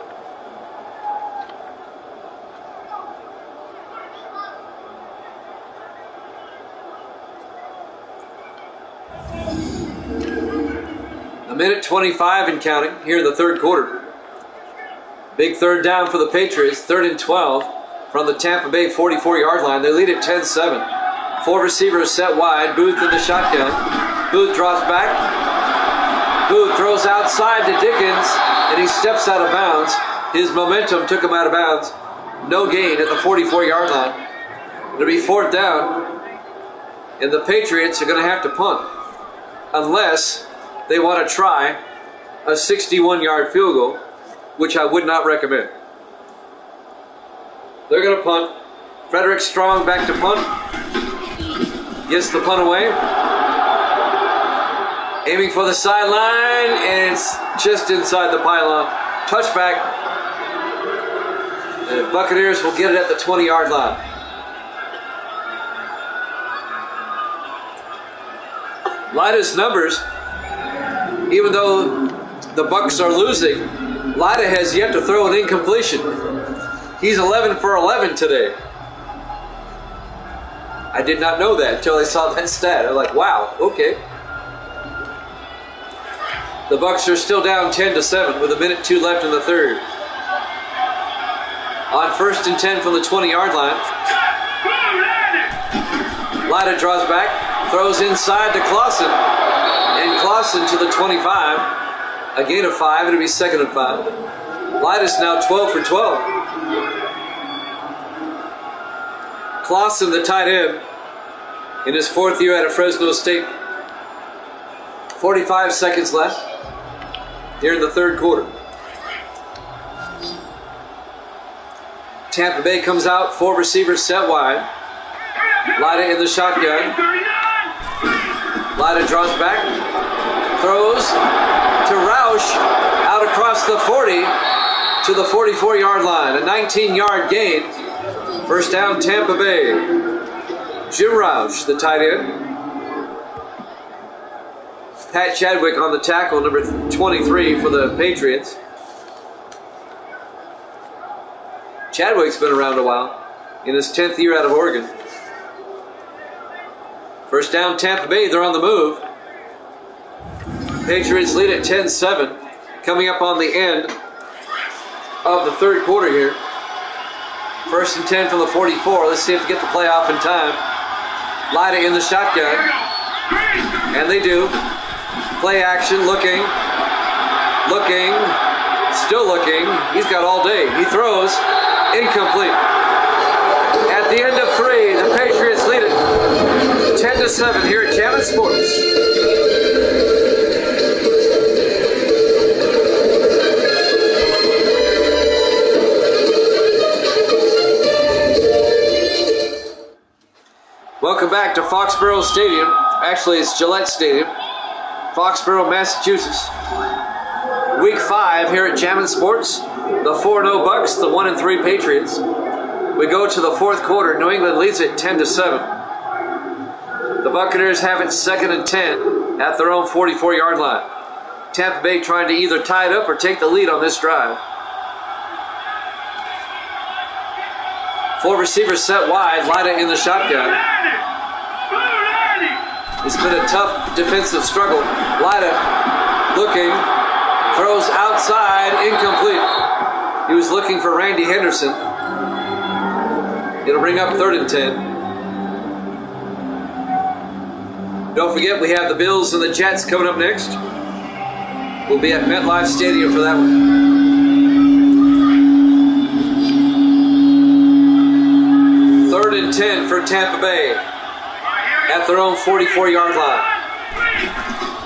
A minute 25 and counting here in the 3rd quarter. Big 3rd down for the Patriots. 3rd and 12 from the Tampa Bay 44-yard line. They lead at 10-7. 4 receivers set wide. Booth in the shotgun. Booth drops back. Booth throws outside to Dickens, and he steps out of bounds. His momentum took him out of bounds. No gain at the 44-yard line. It'll be 4th down, and the Patriots are going to have to punt unless they want to try a 61-yard field goal, which I would not recommend. They're going to punt. Frederick Strong back to punt. Gets the punt away. Aiming for the sideline, and it's just inside the pylon. Touchback. The Buccaneers will get it at the 20-yard line. Lida's numbers, even though the Bucs are losing, Lida has yet to throw an incompletion. He's 11 for 11 today. I did not know that until I saw that stat. I'm like, wow, okay. The Bucs are still down 10-7 with 1:02 left in the 3rd. On 1st and 10 from the 20-yard line. Lyda draws back, throws inside to Clausen. And Clausen to the 25. A gain of 5, it'll be second and 5. Lyda's now 12 for 12. Clausen, the tight end, in his 4th year out of Fresno State. 45 seconds left here in the 3rd quarter. Tampa Bay comes out, 4 receivers set wide. Lyda in the shotgun. Lyda draws back, throws to Roush, out across the 40 to the 44-yard line. A 19-yard gain. First down, Tampa Bay. Jim Roush, the tight end. Pat Chadwick on the tackle, number 23 for the Patriots. Chadwick's been around a while in his 10th year out of Oregon. First down, Tampa Bay. They're on the move. Patriots lead at 10-7. Coming up on the end of the 3rd quarter here. First and 10 from the 44. Let's see if they get the play off in time. Lyda in the shotgun. And they do. Play action, looking, still looking. He's got all day. He throws, incomplete. At the end of 3, the Patriots lead it 10-7 here at Jammin' Sports. Welcome back to Foxborough Stadium. Actually, it's Gillette Stadium. Foxborough, Massachusetts. Week 5 here at Jammin' Sports. The 4-0 Bucks, the 1-3 Patriots. We go to the 4th quarter. New England leads it 10-7. The Buccaneers have it 2nd and 10 at their own 44-yard line. Tampa Bay trying to either tie it up or take the lead on this drive. 4 receivers set wide. Lyda in the shotgun. It's been a tough defensive struggle. Lyda looking, throws outside, incomplete. He was looking for Randy Henderson. It'll bring up 3rd and 10. Don't forget, we have the Bills and the Jets coming up next. We'll be at MetLife Stadium for that one. 3rd and 10 for Tampa Bay at their own 44-yard line.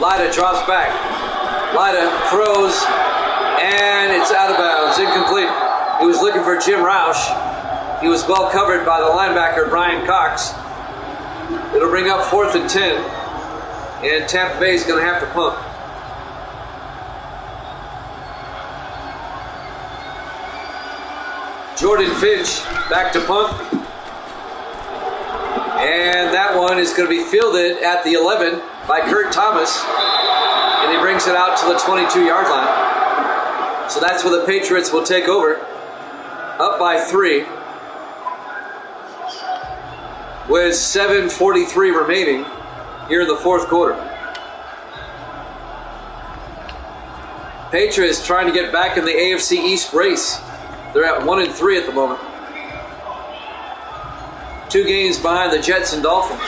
Lyda drops back. Lyda throws, and it's out of bounds, incomplete. He was looking for Jim Roush. He was well covered by the linebacker, Brian Cox. It'll bring up 4th and 10, and Tampa Bay is going to have to punt. Jordan Finch back to punt. And that one is going to be fielded at the 11 by Kurt Thomas. And he brings it out to the 22-yard line. So that's where the Patriots will take over. Up by 3. With 7:43 remaining here in the 4th quarter. Patriots trying to get back in the AFC East race. They're at 1-3 at the moment. 2 games behind the Jets and Dolphins.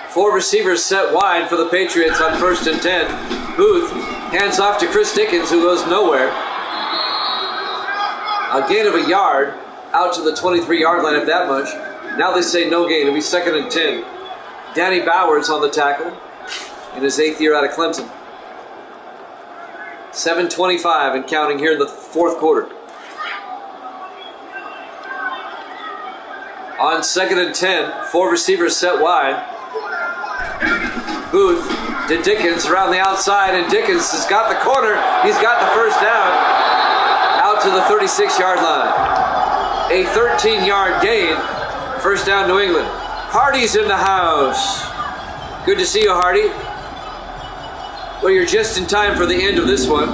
Four receivers set wide for the Patriots on 1st and 10. Booth hands off to Chris Dickens, who goes nowhere. A gain of a yard out to the 23-yard line, if that much. Now they say no gain. It'll be 2nd and 10. Danny Bowers on the tackle in his 8th year out of Clemson. 7:25 and counting here in the 4th quarter. On 2nd and 10, 4 receivers set wide. Booth to Dickens around the outside, and Dickens has got the corner. He's got the first down out to the 36-yard line. A 13-yard gain. First down, New England. Hardy's in the house. Good to see you, Hardy. Well, you're just in time for the end of this one.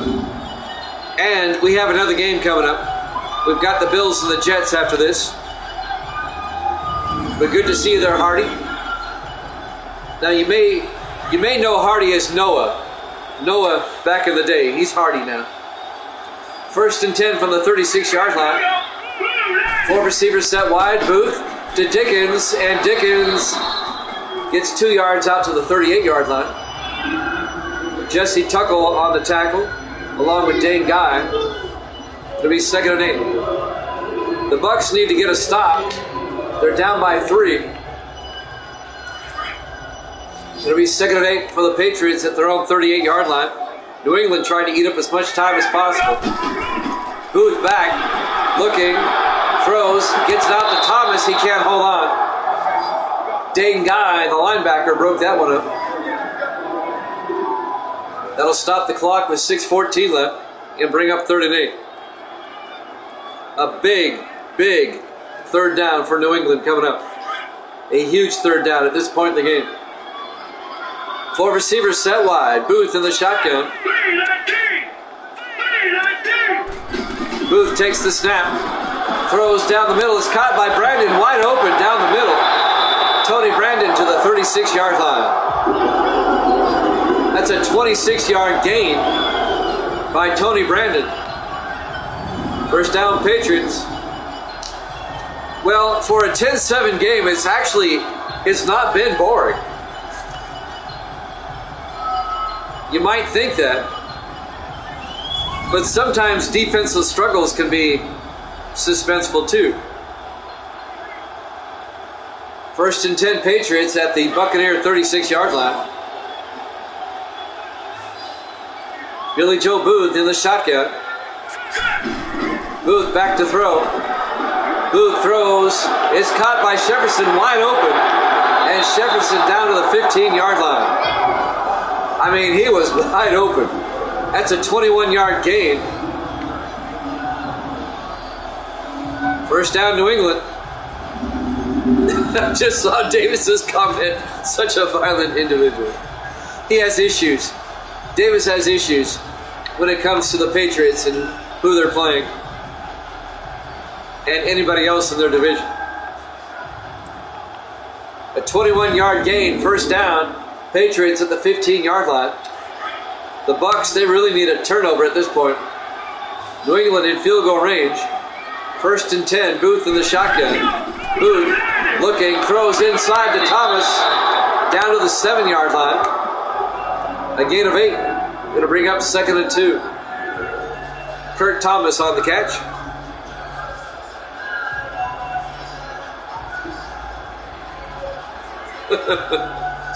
And we have another game coming up. We've got the Bills and the Jets after this. But good to see you there, Hardy. Now you may know Hardy as Noah. Noah back in the day. He's Hardy now. 1st and 10 from the 36-yard line. Four receivers set wide. Booth to Dickens, and Dickens gets 2 yards out to the 38-yard line. Jesse Tuckle on the tackle, along with Dane Guy. It'll be 2nd and 8. The Bucks need to get a stop. They're down by 3. It'll be 2nd and 8 for the Patriots at their own 38-yard line. New England trying to eat up as much time as possible. Booth back, looking, throws, gets it out to Thomas. He can't hold on. Dane Guy, the linebacker, broke that one up. That'll stop the clock with 6:14 left and bring up 3rd and 8. A big 3rd down for New England coming up. A huge 3rd down at this point in the game. 4 receivers set wide. Booth in the shotgun. Booth takes the snap. Throws down the middle. It's caught by Brandon. Wide open down the middle. Tony Brandon to the 36-yard line. That's a 26-yard gain by Tony Brandon. 1st down, Patriots. Well, for a 10-7 game, it's not been boring. You might think that. But sometimes defensive struggles can be suspenseful too. 1st and 10 Patriots at the Buccaneer 36-yard line. Billy Joe Booth in the shotgun. Booth back to throw. Booth throws. It's caught by Jefferson wide open. And Jefferson down to the 15-yard line. I mean, he was wide open. That's a 21-yard gain. 1st down, New England. I just saw Davis's comment. Such a violent individual. He has issues. Davis has issues when it comes to the Patriots and who they're playing. And anybody else in their division. A 21-yard gain, 1st down. Patriots at the 15-yard line. The Bucks, they really need a turnover at this point. New England in field goal range. 1st and 10, Booth in the shotgun. Booth looking, throws inside to Thomas. Down to the 7-yard line. A gain of 8. Going to bring up 2nd and 2. Kurt Thomas on the catch.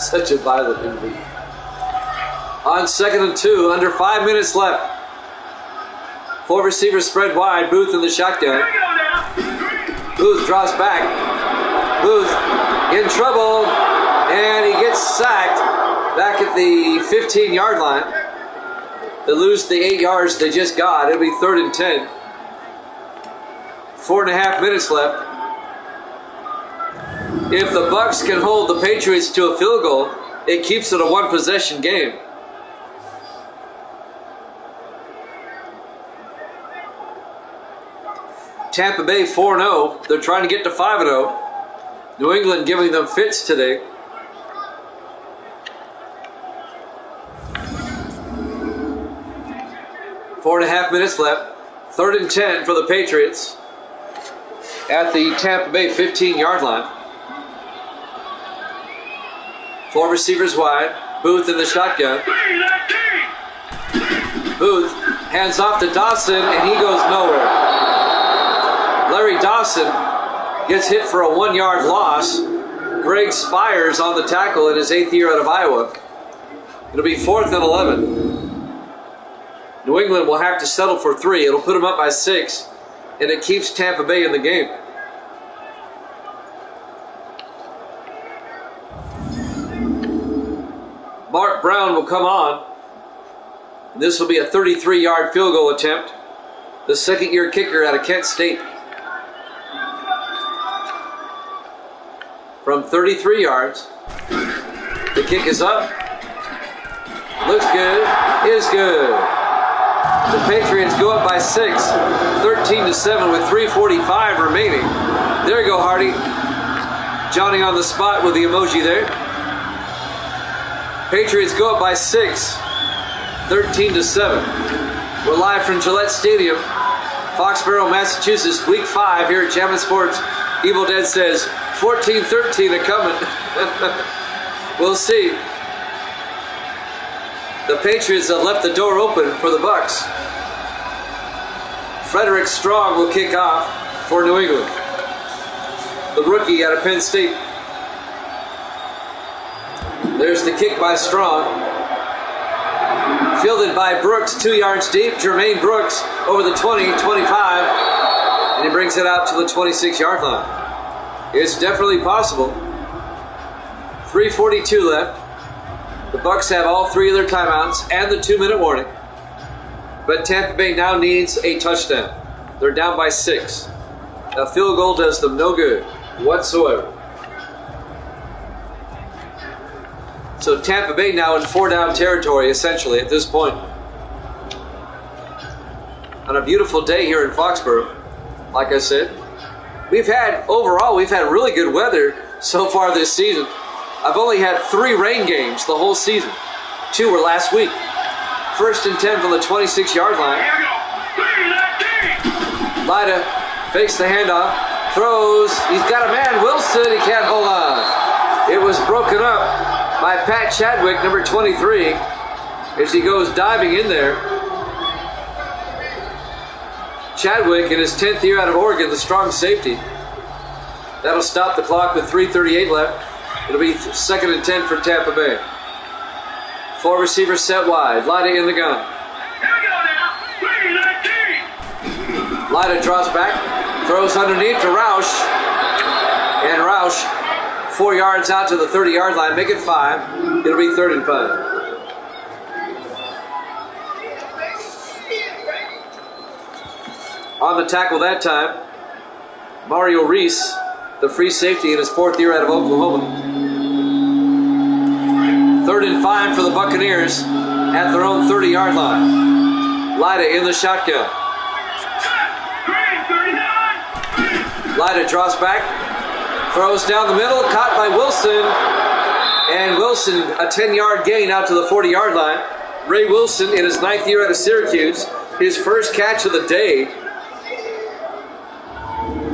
Such a violent individual. On 2nd and 2, under 5 minutes left. 4 receivers spread wide. Booth in the shotgun. Booth draws back. Booth in trouble, and he gets sacked back at the 15-yard line. They lose the 8 yards they just got. It'll be 3rd and 10. 4.5 minutes left. If the Bucks can hold the Patriots to a field goal, it keeps it a 1-possession game. Tampa Bay 4-0. They're trying to get to 5-0. New England giving them fits today. Four and a half minutes left. 3rd and 10 for the Patriots at the Tampa Bay 15-yard line. 4 receivers wide. Booth in the shotgun. Booth hands off to Dawson, and he goes nowhere. Larry Dawson gets hit for a 1-yard loss. Greg Spires on the tackle in his 8th year out of Iowa. It'll be 4th and 11. New England will have to settle for 3. It'll put them up by 6, and it keeps Tampa Bay in the game. Mark Brown will come on. This will be a 33-yard field goal attempt. The 2nd-year kicker out of Kent State. From 33 yards. The kick is up. Looks good. Is good. The Patriots go up by 6. 13-7 with 3:45 remaining. There you go, Hardy. Johnny on the spot with the emoji there. Patriots go up by 6. 13-7. We're live from Gillette Stadium. Foxborough, Massachusetts, week 5 here at Jammin' Sports. Evil Dead says 14-13 a coming. We'll see. The Patriots have left the door open for the Bucks. Frederick Strong will kick off for New England. The rookie out of Penn State. There's the kick by Strong. Fielded by Brooks, 2 yards deep. Jermaine Brooks over the 20, 25. And he brings it out to the 26-yard line. It's definitely possible. 3:42 left. The Bucks have all 3 of their timeouts and the 2-minute warning. But Tampa Bay now needs a touchdown. They're down by 6. A field goal does them no good whatsoever. So Tampa Bay now in 4-down territory, essentially, at this point. On a beautiful day here in Foxborough, like I said. Overall, we've had really good weather so far this season. I've only had 3 rain games the whole season. 2 were last week. 1st and 10 from the 26-yard line. Lida fakes the handoff, throws. He's got a man, Wilson. He can't hold on. It was broken up by Pat Chadwick, number 23, as he goes diving in there. Chadwick in his 10th year out of Oregon, the strong safety. That'll stop the clock with 3:38 left. It'll be 2nd and 10 for Tampa Bay. 4 receivers set wide. Lida in the gun. Lida draws back, throws underneath to Roush. And Roush 4 yards out to the 30-yard line. Make it 5. It'll be 3rd and 5. On the tackle that time, Mario Reese, the free safety in his 4th year out of Oklahoma. 3rd and 5 for the Buccaneers at their own 30-yard line. Lida in the shotgun. Lida draws back, throws down the middle, caught by Wilson. And Wilson, a 10-yard gain out to the 40-yard line. Ray Wilson in his 9th year out of Syracuse, his first catch of the day.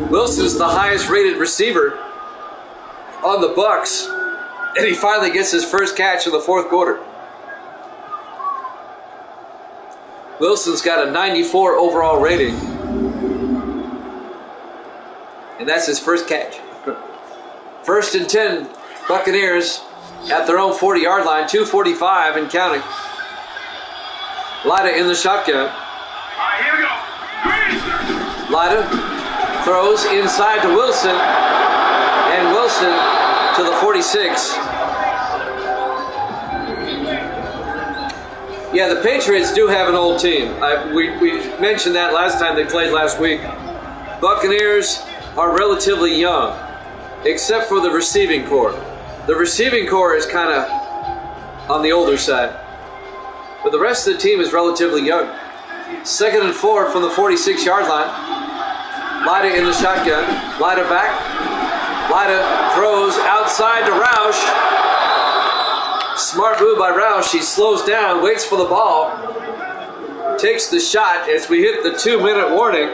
Wilson's the highest rated receiver on the Bucks, and he finally gets his first catch in the 4th quarter. Wilson's got a 94 overall rating, and that's his first catch. 1st and 10, Buccaneers at their own 40-yard line, 2:45 and counting. Lida in the shotgun. Here we go. Lida throws inside to Wilson, and Wilson to the 46. Yeah, the Patriots do have an old team. We mentioned that last time they played last week. Buccaneers are relatively young, except for the receiving corps. The receiving corps is kind of on the older side, but the rest of the team is relatively young. 2nd and 4 from the 46-yard line. Lida in the shotgun. Lida back. Lida throws outside to Roush. Smart move by Roush. He slows down, waits for the ball, takes the shot as we hit the 2-minute warning.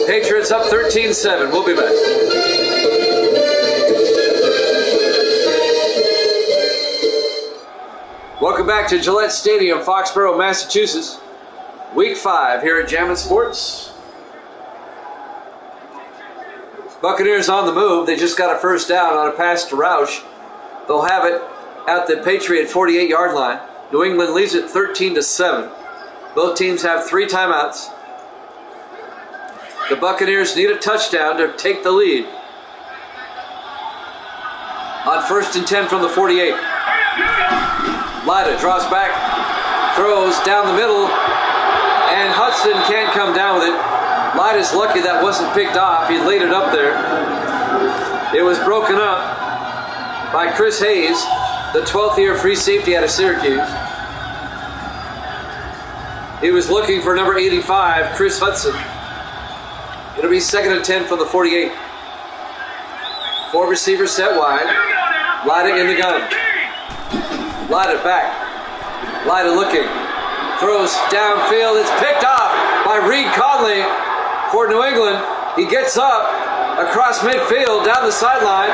Patriots up 13-7. We'll be back. Welcome back to Gillette Stadium, Foxborough, Massachusetts. Week 5 here at Jammin' Sports. Buccaneers on the move. They just got a first down on a pass to Roush. They'll have it at the Patriot 48-yard line. New England leads it 13-7. Both teams have 3 timeouts. The Buccaneers need a touchdown to take the lead. On 1st and 10 from the 48. Lida draws back, throws down the middle, and Hudson can't come down with it. Lida's lucky that wasn't picked off. He laid it up there. It was broken up by Chris Hayes, the 12th year free safety out of Syracuse. He was looking for number 85, Chris Hudson. It'll be 2nd and 10 from the 48. 4 receivers set wide. Lida in the gun. Lida back. Lida looking. throws downfield. It's picked off by Reed Conley for New England. He gets up across midfield, down the sideline,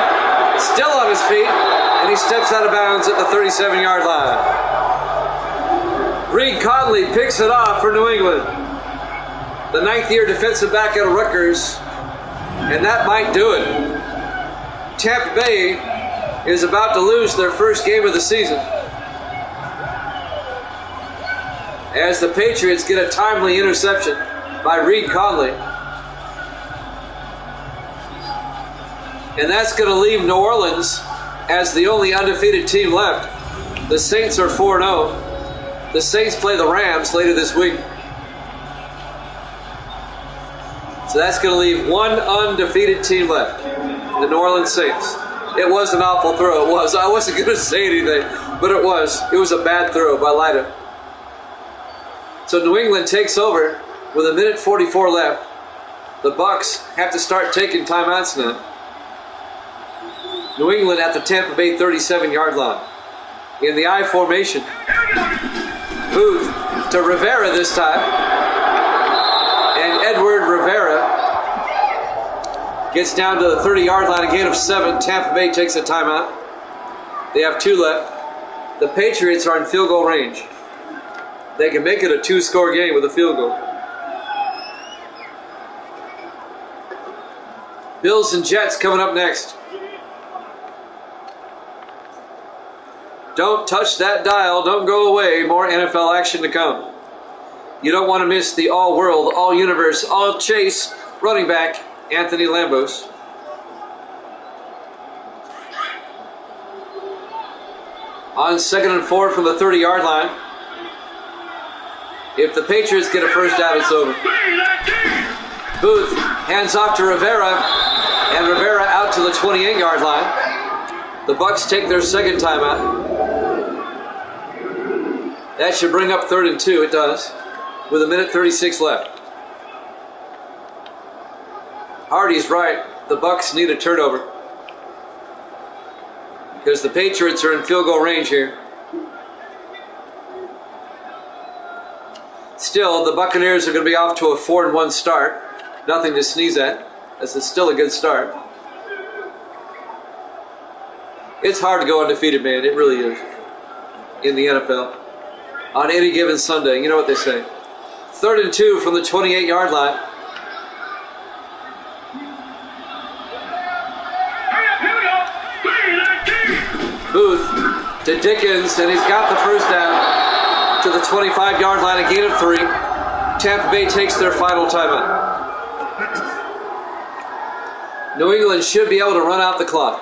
still on his feet, and he steps out of bounds at the 37-yard line. Reed Conley picks it off for New England. The ninth-year defensive back out of Rutgers, and that might do it. Tampa Bay is about to lose their first game of the season as the Patriots get a timely interception by Reed Conley. And that's going to leave New Orleans as the only undefeated team left. The Saints are 4-0. The Saints play the Rams later this week. So that's going to leave one undefeated team left, the New Orleans Saints. It was an awful throw. It was. I wasn't going to say anything, but it was. It was a bad throw by Lyda. So New England takes over with 1:44 left. The Bucs have to start taking timeouts now. New England at the Tampa Bay 37-yard line. In the I formation. Booth to Rivera this time. And Edward Rivera gets down to the 30-yard line, a gain of 7. Tampa Bay takes a timeout. They have 2 left. The Patriots are in field goal range. They can make it a 2-score game with a field goal. Bills and Jets coming up next. Don't touch that dial. Don't go away. More NFL action to come. You don't want to miss the all-world, all-universe, all-chase running back, Anthony Lambos. On 2nd and 4 from the 30-yard line. If the Patriots get a first down, it's over. Booth hands off to Rivera, and Rivera out to the 28-yard line. The Bucs take their second timeout. That should bring up 3rd and 2. It does, with 1:36 left. Hardy's right. The Bucs need a turnover because the Patriots are in field goal range here. Still, the Buccaneers are going to be off to a 4-1 start. Nothing to sneeze at. This is still a good start. It's hard to go undefeated, man. It really is. In the NFL. On any given Sunday. You know what they say. 3rd and 2 from the 28-yard line. Booth to Dickens, and he's got the first down to the 25-yard line, a gain of 3. Tampa Bay takes their final timeout. New England should be able to run out the clock.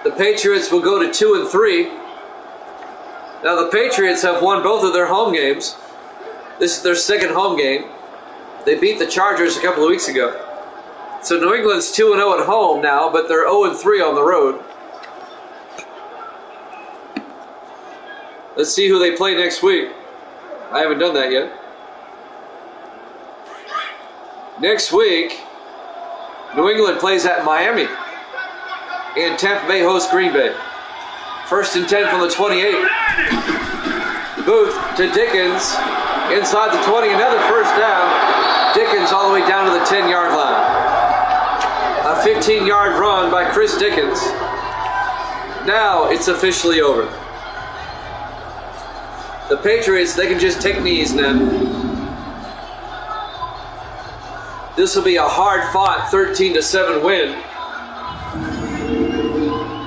The Patriots will go to 2 and 3. Now the Patriots have won both of their home games. This is their second home game. They beat the Chargers a couple of weeks ago. So New England's 2-0 at home now, but they're 0-3 on the road. Let's see who they play next week. I haven't done that yet. Next week, New England plays at Miami. And Tampa Bay hosts Green Bay. 1st and 10 from the 28. Booth to Dickens. Inside the 20, another first down. Dickens all the way down to the 10-yard line. A 15-yard run by Chris Dickens. Now it's officially over. The Patriots, they can just take knees now. This will be a hard-fought 13-7 win.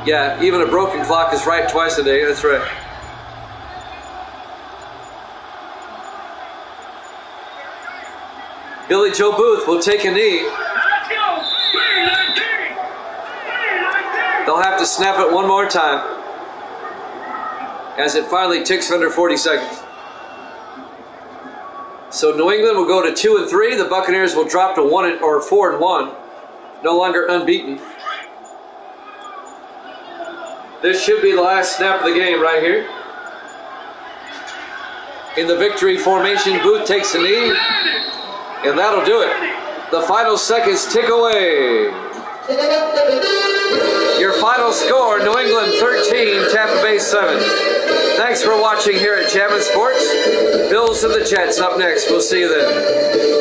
Yeah, even a broken clock is right twice a day. That's right. Billy Joe Booth will take a knee. They'll have to snap it one more time as it finally ticks under 40 seconds. So New England will go to 2 and 3. The Buccaneers will drop to 4 and 1. No longer unbeaten. This should be the last snap of the game right here. In the victory formation, Booth takes a knee, and that'll do it. The final seconds tick away. Your final score, New England 13, 14, Tampa Bay 7. Thanks for watching here at Jammin' Sports. Bills and the Jets up next. We'll see you then.